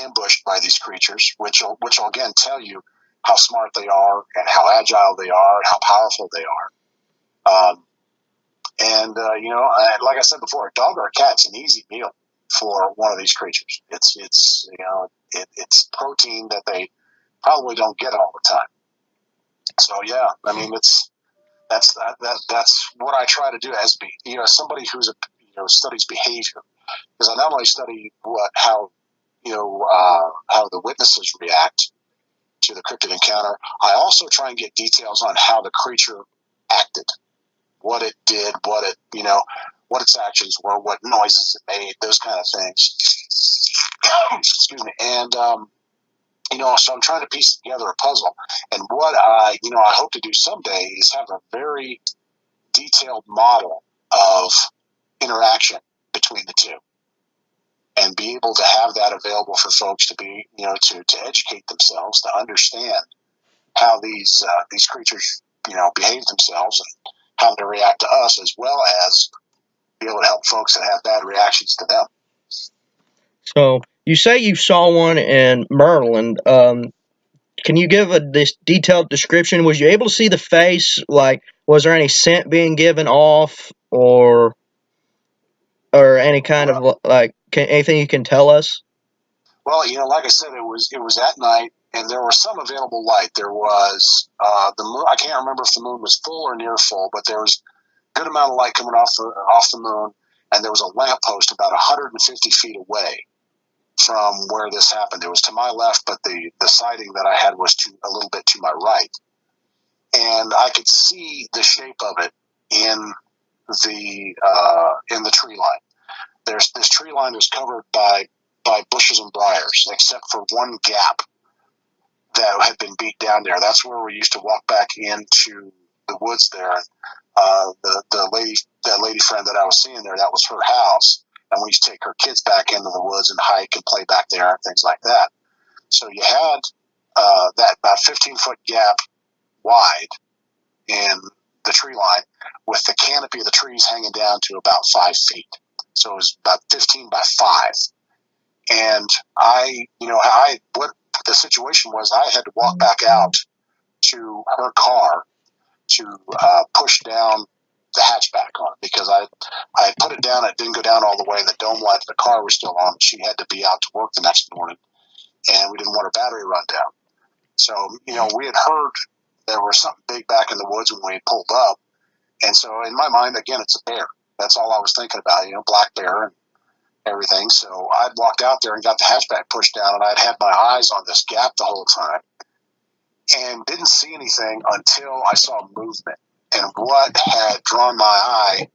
ambushed by these creatures, which will again tell you how smart they are and how agile they are and how powerful they are. Like I said before, a dog or a cat's an easy meal for one of these creatures. It's protein that they probably don't get all the time. So yeah, I mean, that's what I try to do as somebody who's studies behavior, because I not only study how how the witnesses react to the cryptid encounter. I also try and get details on how the creature acted, what it did, what its actions were, what noises it made, those kind of things. Excuse me. And so I'm trying to piece together a puzzle. And what I hope to do someday is have a very detailed model of interaction between the two, and be able to have that available for folks to be, to educate themselves, to understand how these creatures, behave themselves and how they react to us, as well as be able to help folks that have bad reactions to them. So you say you saw one in Maryland. Can you give this detailed description? Was you able to see the face? Like, was there any scent being given off, or any kind of anything you can tell us? Well, like I said, it was at night, and there was some available light. There was the moon. I can't remember if the moon was full or near full, but there was a good amount of light coming off the moon, and there was a lamppost about 150 feet away from where this happened. It was to my left, but the sighting that I had was a little bit to my right, and I could see the shape of it in the tree line. This tree line was covered by bushes and briars, except for one gap that had been beat down there. That's where we used to walk back into the woods there. That lady friend that I was seeing there, that was her house, and we used to take her kids back into the woods and hike and play back there and things like that. So you had that about 15-foot gap wide in the tree line, with the canopy of the trees hanging down to about 5 feet. So it was about 15 by 5. And what the situation was, I had to walk back out to her car to push down the hatchback on it, because I put it down. It didn't go down all the way. The dome light of the car was still on. She had to be out to work the next morning, and we didn't want her battery run down. So, we had heard there was something big back in the woods when we pulled up. And so in my mind, again, it's a bear. That's all I was thinking about, black bear and everything. So I'd walked out there and got the hatchback pushed down, and I'd had my eyes on this gap the whole time and didn't see anything until I saw movement. And what had drawn my eye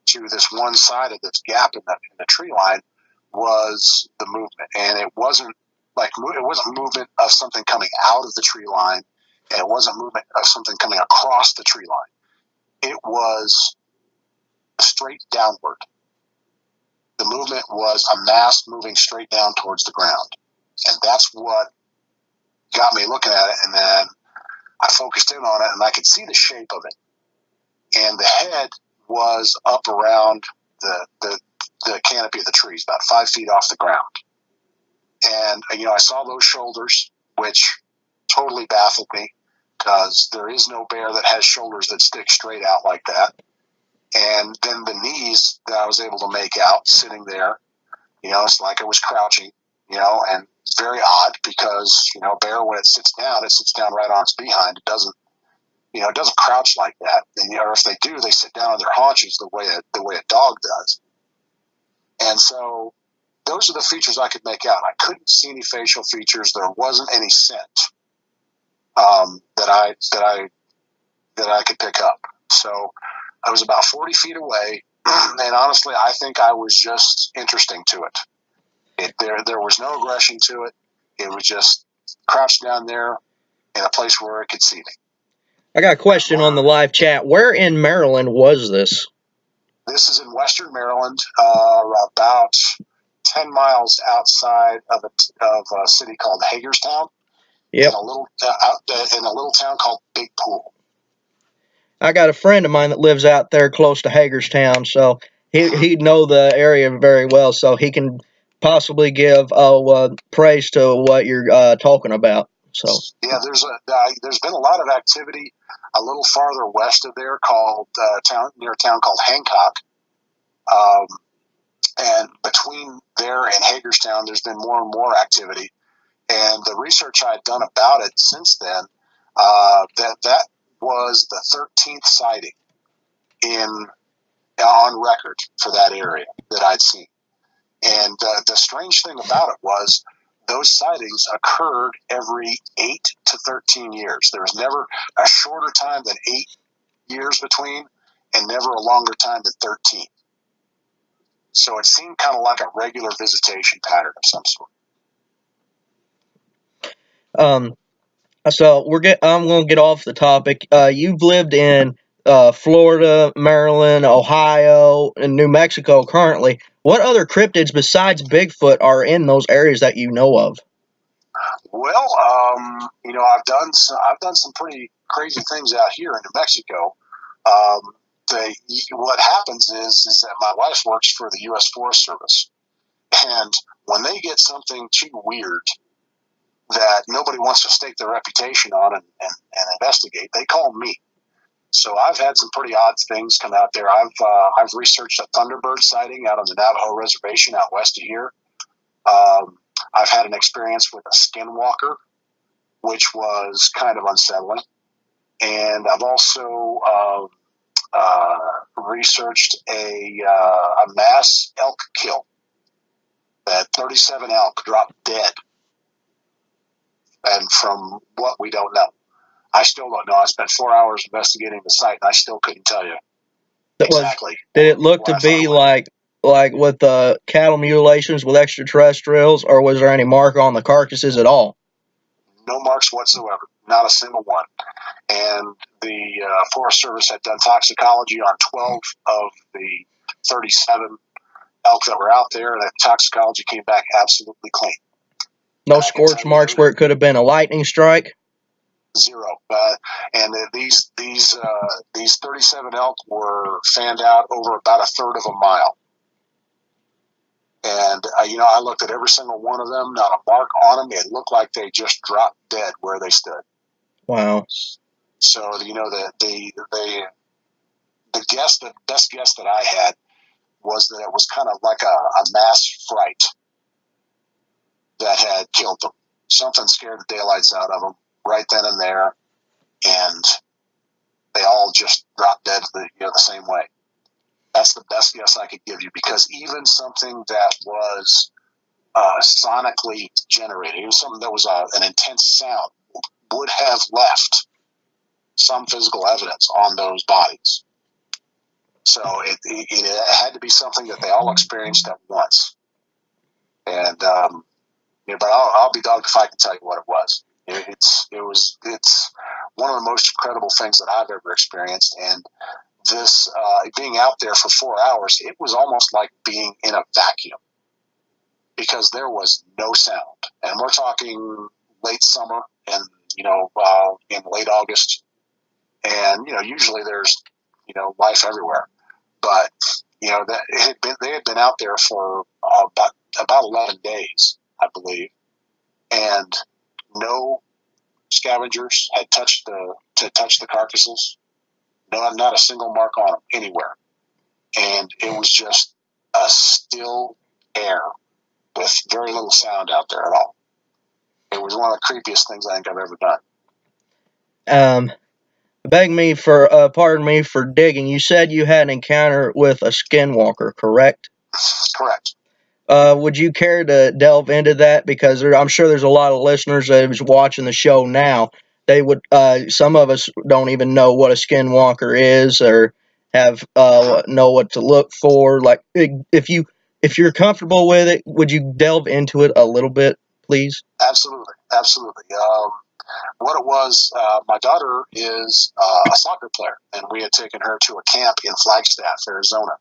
to this one side of this gap in the tree line was the movement. And it wasn't movement of something coming out of the tree line, and it wasn't movement of something coming across the tree line. It was straight downward. The movement was a mass moving straight down towards the ground. And that's what got me looking at it. And then I focused in on it, and I could see the shape of it. And the head was up around the canopy of the trees, about 5 feet off the ground. And, I saw those shoulders, which totally baffled me, because there is no bear that has shoulders that stick straight out like that. And then the knees that I was able to make out sitting there, it's like it was crouching, and it's very odd, because, bear, when it sits down right on its behind. It doesn't crouch like that. And, or if they do, they sit down on their haunches the way a dog does. And so those are the features I could make out. I couldn't see any facial features. There wasn't any scent that I could pick up. So I was about 40 feet away, and honestly, I think I was just interesting to it. There was no aggression to it. It was just crouched down there in a place where it could see me. I got a question on the live chat. Where in Maryland was this? This is in western Maryland, about 10 miles outside of a city called Hagerstown. Yep. In a little town called Big Pool. I got a friend of mine that lives out there close to Hagerstown, so he'd know the area very well, so he can possibly give praise to what you're talking about. So yeah, there's been a lot of activity a little farther west of there, near a town called Hancock, and between there and Hagerstown, there's been more and more activity. And the research I had done about it since then, that was the 13th sighting on record for that area that I'd seen. And the strange thing about it was those sightings occurred every 8 to 13 years. There was never a shorter time than 8 years between, and never a longer time than 13. So it seemed kind of like a regular visitation pattern of some sort. So I'm going to get off the topic. You've lived in Florida, Maryland, Ohio, and New Mexico currently. What other cryptids besides Bigfoot are in those areas that you know of? Well, I've done some pretty crazy things out here in New Mexico. What happens is that my wife works for the U.S. Forest Service, and when they get something too weird that nobody wants to stake their reputation on and investigate, they call me. So I've had some pretty odd things come out there. I've researched a Thunderbird sighting out on the Navajo Reservation out west of here. I've had an experience with a Skinwalker, which was kind of unsettling. And I've also researched a mass elk kill. That 37 elk dropped dead. And from what we don't know. I still don't know. I spent 4 hours investigating the site, and I still couldn't tell you exactly. Did it look to be like with cattle mutilations with extraterrestrials, or was there any mark on the carcasses at all? No marks whatsoever. Not a single one. And the Forest Service had done toxicology on 12 of the 37 elk that were out there, and the toxicology came back absolutely clean. No scorch marks where it could have been a lightning strike? Zero. And these 37 elk were fanned out over about a third of a mile. And, I looked at every single one of them, not a mark on them. It looked like they just dropped dead where they stood. Wow. So, the best guess that I had was that it was kind of like a mass fright that had killed them. Something scared the daylights out of them right then and there, and they all just dropped dead the same way. That's the best guess I could give you, because even something that was sonically generated, even something that was an intense sound, would have left some physical evidence on those bodies. So it had to be something that they all experienced at once. And but I'll be dogged if I can tell you what it was. It's one of the most incredible things that I've ever experienced. And this being out there for 4 hours, it was almost like being in a vacuum, because there was no sound. And we're talking late summer and in late August, and usually there's life everywhere. But they had been out there for about 11 days, I believe, and no scavengers had touched the carcasses. No, not a single mark on them anywhere, and it was just a still air with very little sound out there at all. It was one of the creepiest things I think I've ever done. Pardon me for digging. You said you had an encounter with a Skinwalker, correct? Correct. Would you care to delve into that? Because I'm sure there's a lot of listeners that are watching the show now. They would. Some of us don't even know what a Skinwalker is, or have know what to look for. Like, if you're comfortable with it, would you delve into it a little bit, please? Absolutely. What it was, my daughter is a soccer player, and we had taken her to a camp in Flagstaff, Arizona.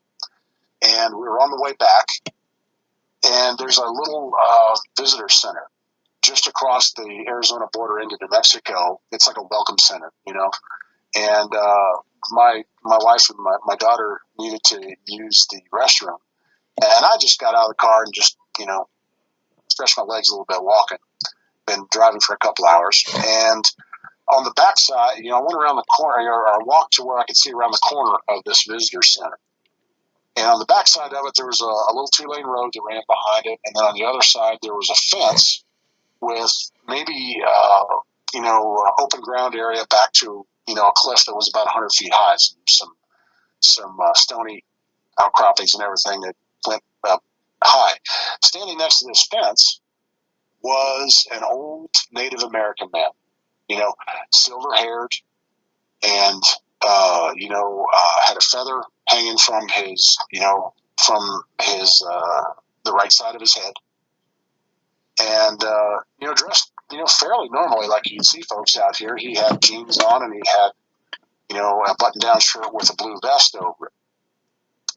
And we were on the way back, and there's a little visitor center just across the Arizona border into New Mexico. It's like a welcome center, And my wife and my daughter needed to use the restroom, and I just got out of the car and just stretched my legs a little bit walking. Been driving for a couple hours, and on the backside, I went around the corner, or I walked to where I could see around the corner of this visitor center. And on the backside of it, there was a little 2-lane road that ran behind it, and then on the other side, there was a fence with maybe open ground area back to a cliff that was about 100 feet high, some stony outcroppings and everything that went high. Standing next to this fence was an old Native American man, silver-haired, and had a feather hanging from his the right side of his head, and dressed fairly normally, like you'd see folks out here. He had jeans on, and he had a button-down shirt with a blue vest over it.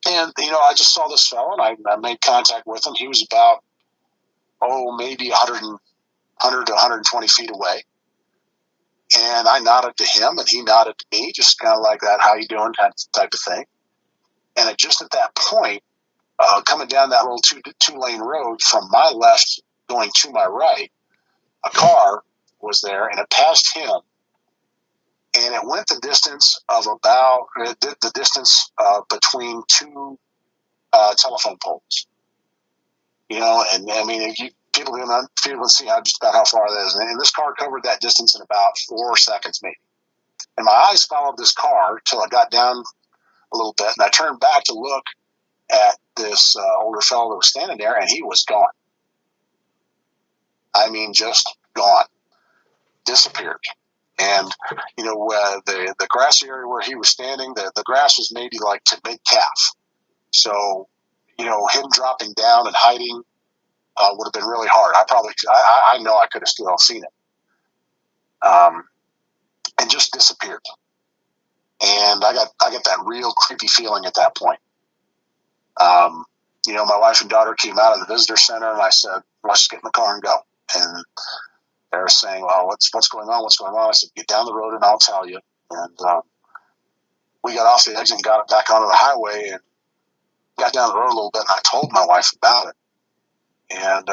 And I just saw this fellow, and I made contact with him. He was about maybe 100 to 120 feet away. And I nodded to him, and he nodded to me, just kind of like that, how you doing, type of thing. And just at that point, coming down that little two-lane road from my left going to my right, a car was there, and it passed him, and it went the distance of between two telephone poles. And I mean, if people can see just about how far that is. And this car covered that distance in about 4 seconds, maybe. And my eyes followed this car till I got down a little bit, and I turned back to look at this older fellow that was standing there, and he was gone. I mean, just gone, disappeared. And the grassy area where he was standing, the grass was maybe like to mid calf. So him dropping down and hiding would have been really hard. I know I could have still seen it, and just disappeared. And I got that real creepy feeling at that point. My wife and daughter came out of the visitor center, and I said, "Let's get in the car and go." And they were saying, "Well, what's going on? What's going on?" I said, "Get down the road, and I'll tell you." And we got off the exit and got back onto the highway, and got down the road a little bit, and I told my wife about it. And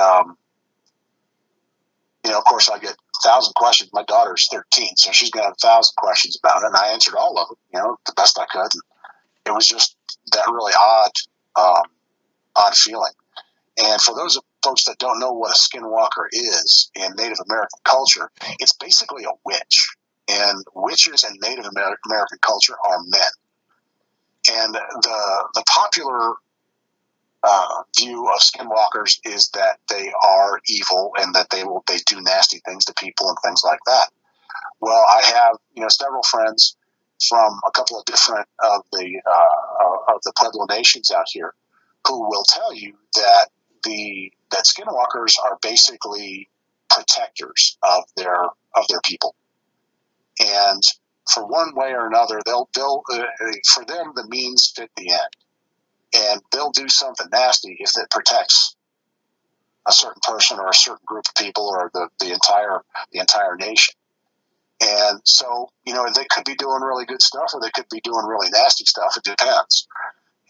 of course, I get 1,000 questions. My daughter's 13, so she's going to have 1,000 questions about it, and I answered all of them, the best I could. And it was just that really odd feeling. And for those folks that don't know what a skinwalker is in Native American culture, it's basically a witch. And witches in Native American culture are men. And the popular view of skinwalkers is that they are evil and that they do nasty things to people and things like that. Well, I have several friends from a couple of different of the Pueblo nations out here who will tell you that skinwalkers are basically protectors of their people, and for one way or another, they'll for them the means fit the end. And they'll do something nasty if it protects a certain person or a certain group of people or the entire nation. And so, they could be doing really good stuff or they could be doing really nasty stuff. It depends.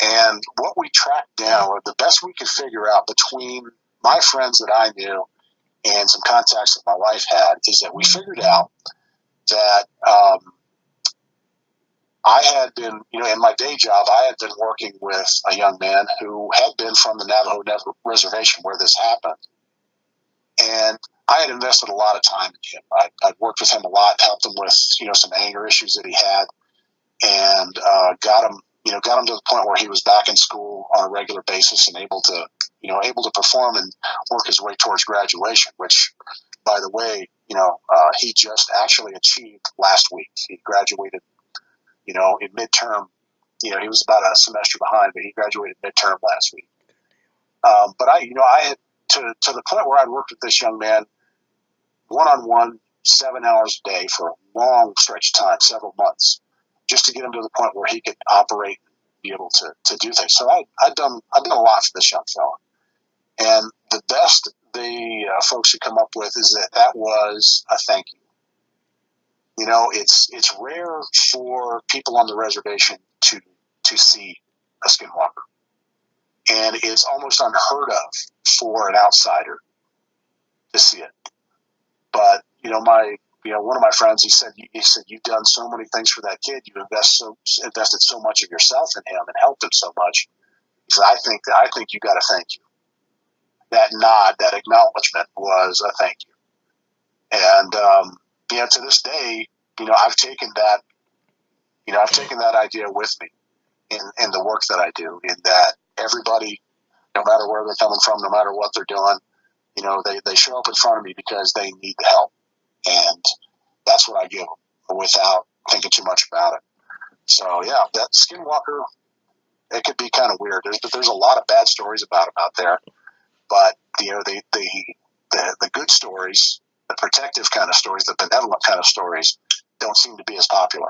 And what we tracked down, or the best we could figure out between my friends that I knew and some contacts that my wife had, is that we figured out that I had been, in my day job, I had been working with a young man who had been from the Navajo reservation where this happened. And I had invested a lot of time in him. I'd worked with him a lot, helped him with, some anger issues that he had, and got him to the point where he was back in school on a regular basis and able to perform and work his way towards graduation, which, by the way, he just actually achieved last week. He graduated in midterm. He was about a semester behind, but he graduated midterm last week. But I had to the point where I'd worked with this young man one-on-one, 7 hours a day for a long stretch of time, several months, just to get him to the point where he could operate and be able to do things. So I've done a lot for this young fella. And the best the folks should come up with is that was a thank you. It's rare for people on the reservation to see a skinwalker, and it's almost unheard of for an outsider to see it. But one of my friends, he said you've done so many things for that kid. You've invested so much of yourself in him and helped him so much. He said, I think you got to thank you. That nod, that acknowledgement was a thank you. And to this day, I've taken that idea with me in the work that I do, in that everybody no matter where they're coming from, no matter what they're doing. You know, they show up in front of me because they need the help. And that's what I give them without thinking too much about it. So, yeah, that Skinwalker, it could be kind of weird. There's a lot of bad stories about him out there. But, you know, the good stories, the protective kind of stories, the benevolent kind of stories don't seem to be as popular.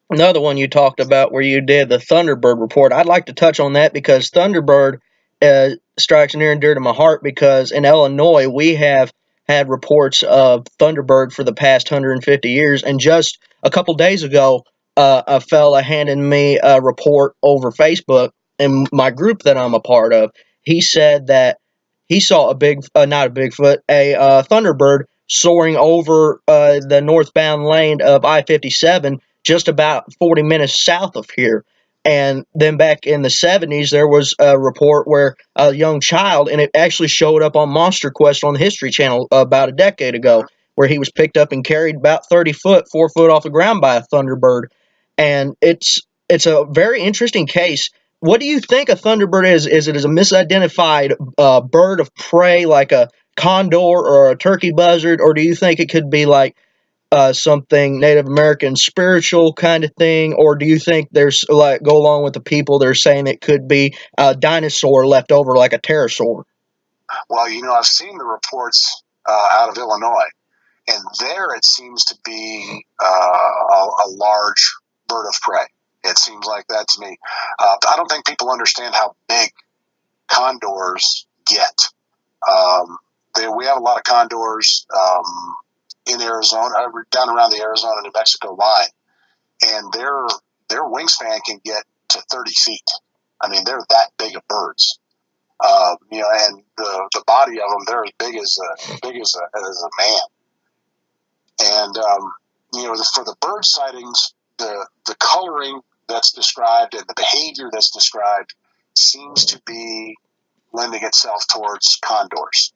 Another one you talked about where you did the Thunderbird report. I'd like to touch on that because Thunderbird strikes near and dear to my heart because in Illinois we have had reports of Thunderbird for the past 150 years. And just a couple days ago, a fella handed me a report over Facebook in my group that I'm a part of. He said that he saw not a Bigfoot, a Thunderbird soaring over the northbound lane of I-57 just about 40 minutes south of here. And then back in the 70s, there was a report where a young child, and it actually showed up on Monster Quest on the History Channel about a decade ago, where he was picked up and carried about 30 foot, 4 foot off the ground by a Thunderbird. And it's a very interesting case. What do you think a Thunderbird is? Is it a misidentified bird of prey like a condor or a turkey buzzard, or do you think it could be like something Native American spiritual kind of thing, or do you think there's like go along with the people they're saying it could be a dinosaur left over like a pterosaur? Well, you know, I've seen the reports out of Illinois, and there it seems to be a large bird of prey. It seems like that to me. I don't think people understand how big condors get. We have a lot of condors in Arizona, down around the Arizona-New Mexico line, and their wingspan can get to 30 feet. I mean, they're that big of birds. You know, and the body of them, they're as big as a man. And you know, for the bird sightings, the coloring that's described and the behavior that's described seems to be lending itself towards condors.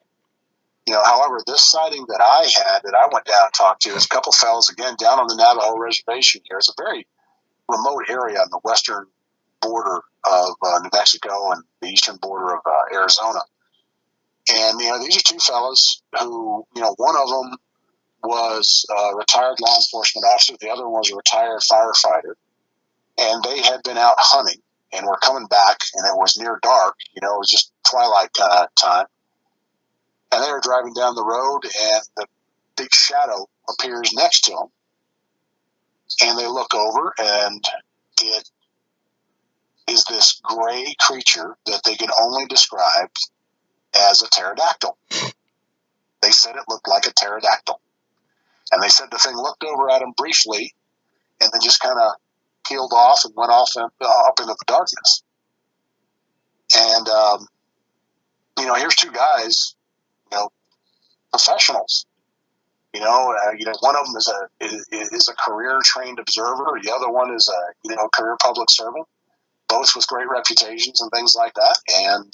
You know, however, this sighting that I had, that I went down and talked to, is a couple fellows, again, down on the Navajo reservation here. It's a very remote area on the western border of New Mexico and the eastern border of Arizona. And, you know, these are two fellows who, you know, one of them was a retired law enforcement officer. The other one was a retired firefighter. And they had been out hunting and were coming back, and it was near dark. You know, it was just twilight time. And they were driving down the road, and the big shadow appears next to them. And they look over, and it is this gray creature that they can only describe as a pterodactyl. They said it looked like a pterodactyl. And they said the thing looked over at them briefly and then just kind of peeled off and went off up into the darkness. And, you know, here's two guys, you know, professionals. You know, one of them is a career trained observer. The other one is a career public servant, both with great reputations and things like that. And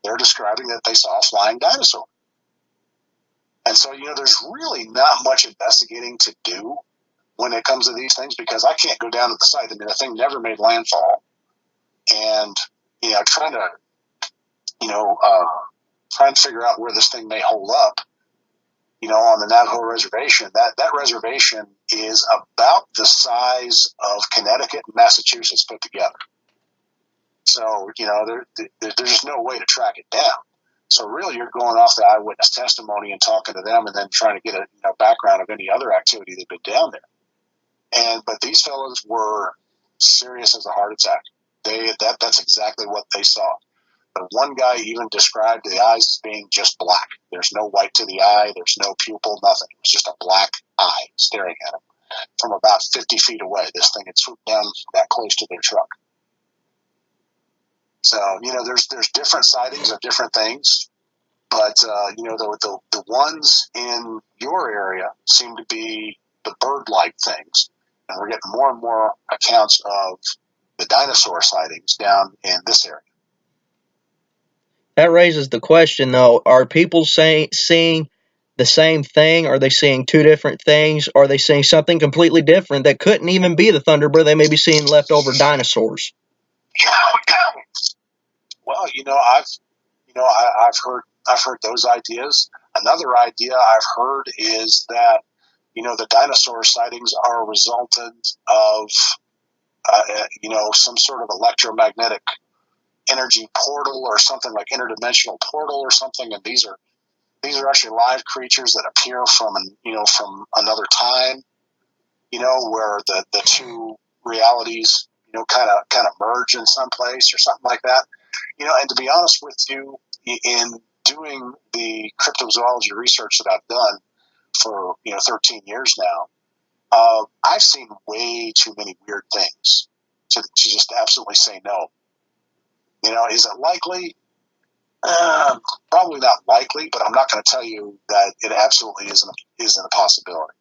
they're describing that they saw a flying dinosaur. And so, you know, there's really not much investigating to do when it comes to these things because I can't go down to the site. I mean, the thing never made landfall. And, you know, trying to figure out where this thing may hold up, you know, on the Navajo reservation, that reservation is about the size of Connecticut and Massachusetts put together. So, you know, there's just no way to track it down. So really you're going off the eyewitness testimony and talking to them and then trying to get a background of any other activity they've been down there. But these fellows were serious as a heart attack. That's exactly what they saw. But one guy even described the eyes as being just black. There's no white to the eye. There's no pupil, nothing. It was just a black eye staring at him from about 50 feet away. This thing had swooped down that close to their truck. So, you know, there's different sightings of different things. But, you know, the ones in your area seem to be the bird-like things. And we're getting more and more accounts of the dinosaur sightings down in this area. That raises the question, though: are people seeing the same thing? Are they seeing two different things? Are they seeing something completely different that couldn't even be the Thunderbird? They may be seeing leftover dinosaurs. Well, I've heard those ideas. Another idea I've heard is that the dinosaur sightings are a resultant of some sort of electromagnetic energy portal or something, like interdimensional portal or something, and these are actually live creatures that appear from another time, where the two realities kind of merge in some place or something like that. And to be honest with you, in doing the cryptozoology research that I've done for 13 years now, I've seen way too many weird things to just absolutely say no. Is it likely? Probably not likely, but I'm not going to tell you that it absolutely isn't a possibility.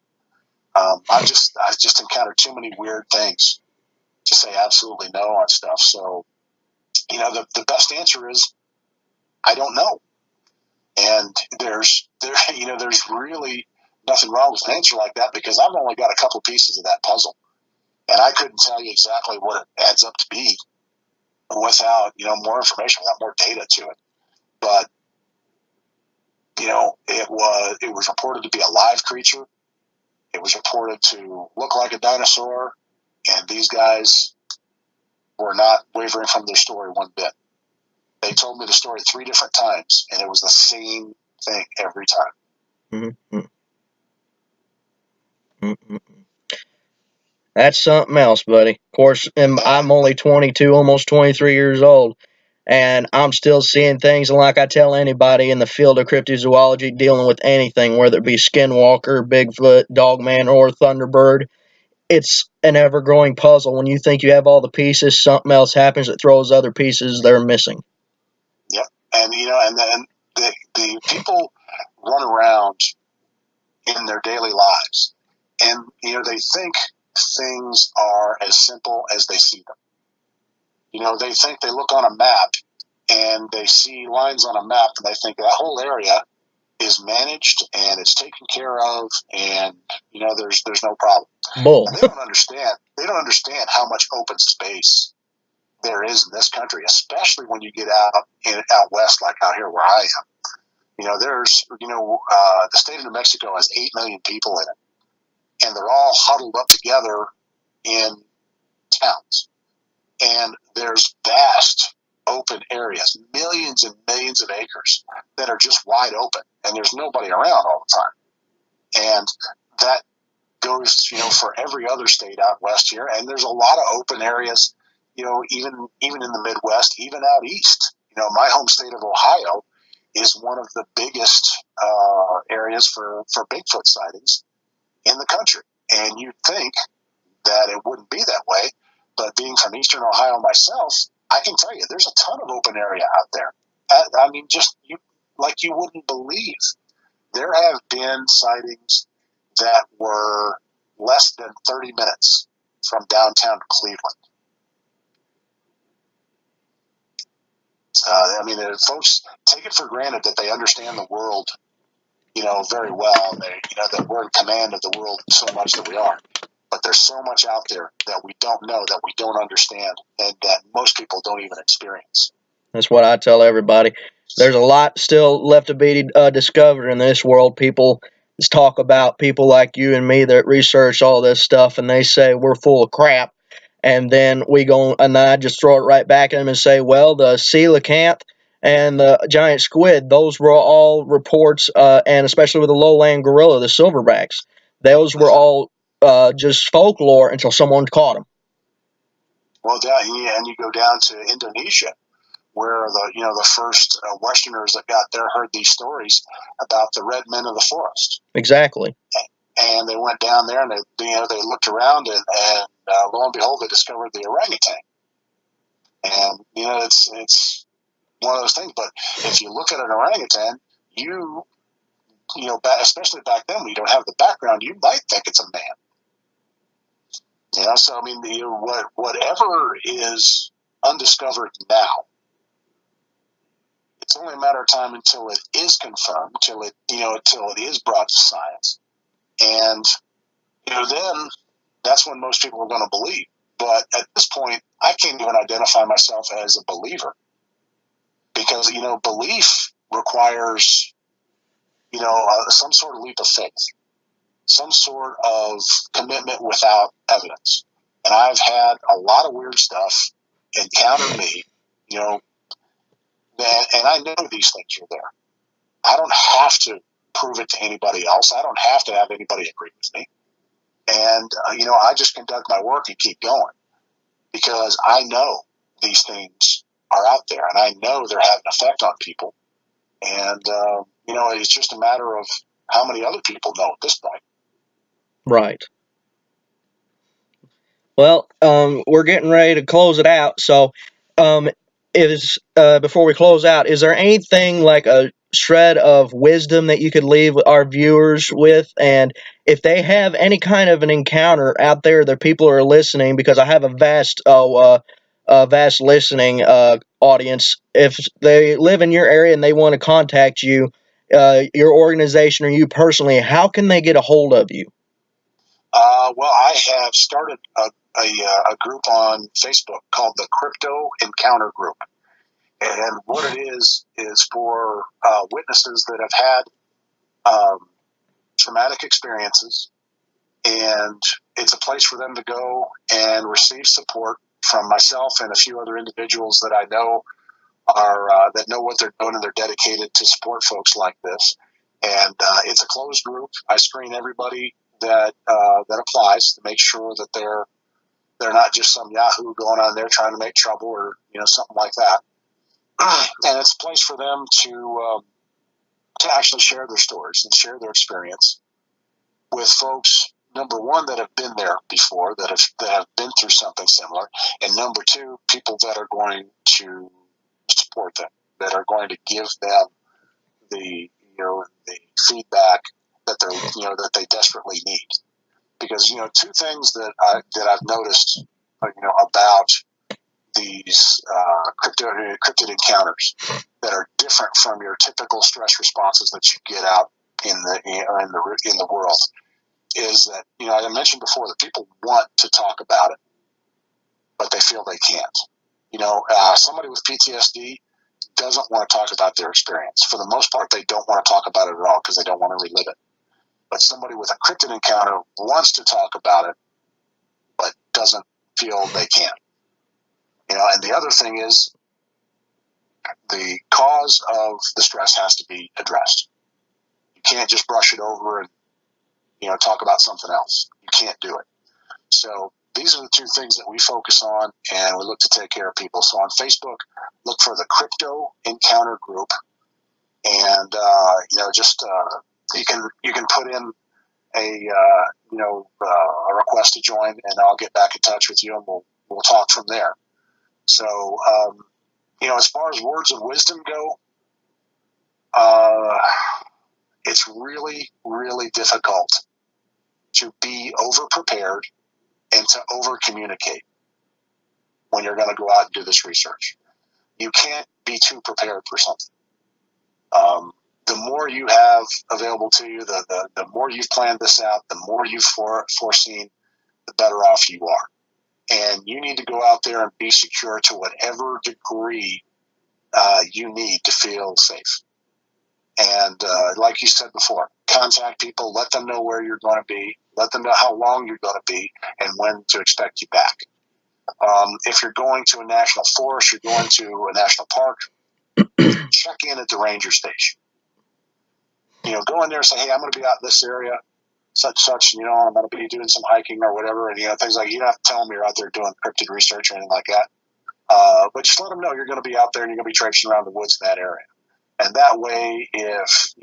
I've just encountered too many weird things to say absolutely no on stuff. So, the best answer is I don't know. And there's really nothing wrong with an answer like that, because I've only got a couple pieces of that puzzle, and I couldn't tell you exactly what it adds up to be without more information, without more data to it. But it was reported to be a live creature. It was reported to look like a dinosaur, and these guys were not wavering from their story one bit. They told me the story 3 different times, and it was the same thing every time. Mm-hmm. Mm-hmm. That's something else, buddy. Of course, I'm only 22, almost 23 years old, and I'm still seeing things. And like I tell anybody in the field of cryptozoology dealing with anything, whether it be Skinwalker, Bigfoot, Dogman, or Thunderbird, it's an ever-growing puzzle. When you think you have all the pieces, something else happens that throws other pieces they're missing. Yep, and and then the people run around in their daily lives, and they think things are as simple as they see them. They think, they look on a map and they see lines on a map, and they think that whole area is managed and it's taken care of, and there's no problem. Bull. And they don't understand. They don't understand how much open space there is in this country, especially when you get out west, like out here where I am. There's the state of New Mexico has 8 million people in it, and they're all huddled up together in towns. And there's vast open areas, millions and millions of acres that are just wide open, and there's nobody around all the time. And that goes, for every other state out west here. And there's a lot of open areas, even in the Midwest, even out east. My home state of Ohio is one of the biggest areas for Bigfoot sightings in the country. And you'd think that it wouldn't be that way, but being from eastern Ohio myself, I can tell you there's a ton of open area out there. I mean, you wouldn't believe. There have been sightings that were less than 30 minutes from downtown Cleveland. Folks take it for granted that they understand the world, very well. That we're in command of the world so much that we are. But there's so much out there that we don't know, that we don't understand, and that most people don't even experience. That's what I tell everybody. There's a lot still left to be discovered in this world. People talk about people like you and me that research all this stuff, and they say we're full of crap. And then we go, and I just throw it right back at them and say, well, the coelacanth and the giant squid, those were all reports, and especially with the lowland gorilla, the silverbacks, those were all just folklore until someone caught them. Well, and you go down to Indonesia, where the first Westerners that got there heard these stories about the red men of the forest. Exactly. And they went down there, and they looked around, and lo and behold, they discovered the orangutan. And it's one of those things. But if you look at an orangutan, especially back then, when you don't have the background, you might think it's a man. So I mean, whatever is undiscovered now It's only a matter of time until it is confirmed, until it is brought to science. And, then that's when most people are going to believe. But at this point, I can't even identify myself as a believer because, belief requires, some sort of leap of faith, some sort of commitment without evidence. And I've had a lot of weird stuff encounter me, and I know these things are there. I don't have to prove it to anybody else. I don't have to have anybody agree with me. And, I just conduct my work and keep going because I know these things are out there and I know they're having an effect on people. And, it's just a matter of how many other people know at this point. Right. Well, we're getting ready to close it out. So, before we close out, is there anything like a shred of wisdom that you could leave our viewers with? And if they have any kind of an encounter out there that people are listening, because I have a vast listening audience. If they live in your area and they want to contact you, your organization or you personally, how can they get a hold of you? Well, I have started a group on Facebook called the Crypto Encounter Group. And what it is for witnesses that have had traumatic experiences. And it's a place for them to go and receive support from myself and a few other individuals that I know that know what they're doing and they're dedicated to support folks like this. And it's a closed group. I screen everybody that applies to make sure that they're not just some Yahoo going on there trying to make trouble or something like that. And it's a place for them to actually share their stories and share their experience with folks. Number one, that have been there before, that have been through something similar, and number two, people that are going to support them, that are going to give them the the feedback that they desperately need. Because two things that I've noticed about these cryptid encounters that are different from your typical stress responses that you get out in the world is that I mentioned before that people want to talk about it, but they feel they can't. Somebody with PTSD doesn't want to talk about their experience. For the most part, they don't want to talk about it at all because they don't want to relive it. But somebody with a cryptid encounter wants to talk about it, but doesn't feel they can. And the other thing is the cause of the stress has to be addressed. You can't just brush it over and talk about something else. You can't do it. So these are the two things that we focus on, and we look to take care of people. So on Facebook, look for the Crypto Encounter Group, and you can put in a request to join, and I'll get back in touch with you, and we'll talk from there. So as far as words of wisdom go, it's really, really difficult to be over prepared and to over communicate when you're going to go out and do this research. You can't be too prepared for something. The more you have available to you, the more you've planned this out, the more you've foreseen, the better off you are. And you need to go out there and be secure to whatever degree you need to feel safe. And like you said before, contact people, let them know where you're going to be, let them know how long you're going to be, and when to expect you back. If you're going to a national forest, you're going to a national park, check in at the ranger station. Go in there and say, hey, I'm going to be out in this area, such, I'm going to be doing some hiking or whatever, and things like, you don't have to tell them you're out there doing cryptid research or anything like that. But just let them know you're going to be out there and you're going to be traipsing around the woods in that area. And that way, if,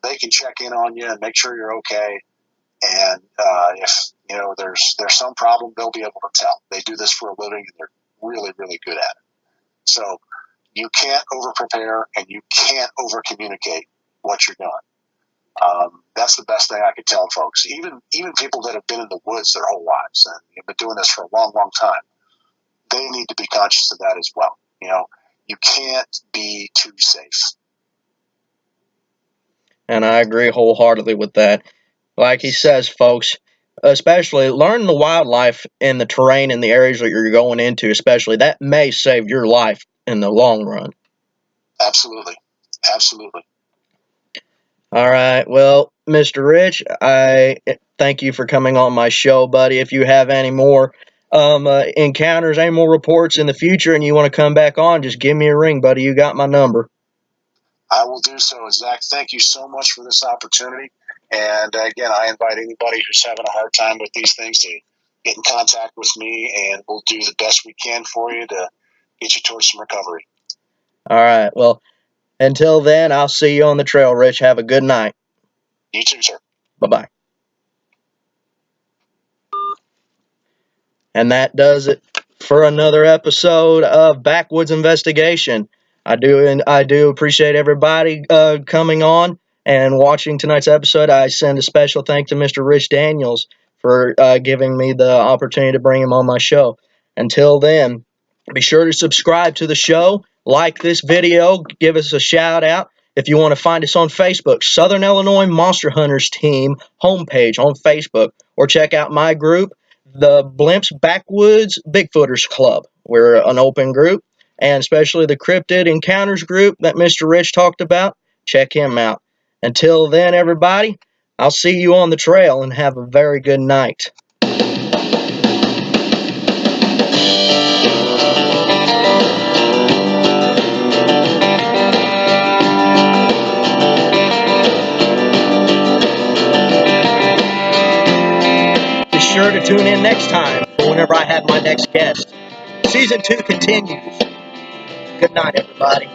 they can check in on you and make sure you're okay. And if, there's some problem, they'll be able to tell. They do this for a living and they're really, really good at it. So you can't over prepare and you can't over communicate what you're doing. That's the best thing I could tell folks. Even people that have been in the woods their whole lives and have been doing this for a long, long time, they need to be conscious of that as well. You can't be too safe. And I agree wholeheartedly with that. Like he says, folks, especially learn the wildlife and the terrain in the areas that you're going into, especially that may save your life in the long run. Absolutely. Absolutely. All right. Well, Mr. Rich, I thank you for coming on my show, buddy. If you have any more encounters, any more reports in the future, and you want to come back on, just give me a ring, buddy. You got my number. I will do so. Zach, thank you so much for this opportunity. And again, I invite anybody who's having a hard time with these things to get in contact with me, and we'll do the best we can for you to get you towards some recovery. All right. Well, until then, I'll see you on the trail, Rich. Have a good night. You too, sir. Bye-bye. And that does it for another episode of Backwoods Investigation. I do appreciate everybody coming on and watching tonight's episode. I send a special thanks to Mr. Rich Daniels for giving me the opportunity to bring him on my show. Until then, be sure to subscribe to the show, like this video, give us a shout out. If you want to find us on Facebook, Southern Illinois Monster Hunters Team homepage on Facebook, or check out my group, the Blimp's Backwoods Bigfooters Club. We're an open group, and especially the Cryptid Encounters group that Mr. Rich talked about. Check him out. Until then, everybody, I'll see you on the trail, and have a very good night. Be sure to tune in next time for whenever I have my next guest. Season 2 continues. Good night, everybody.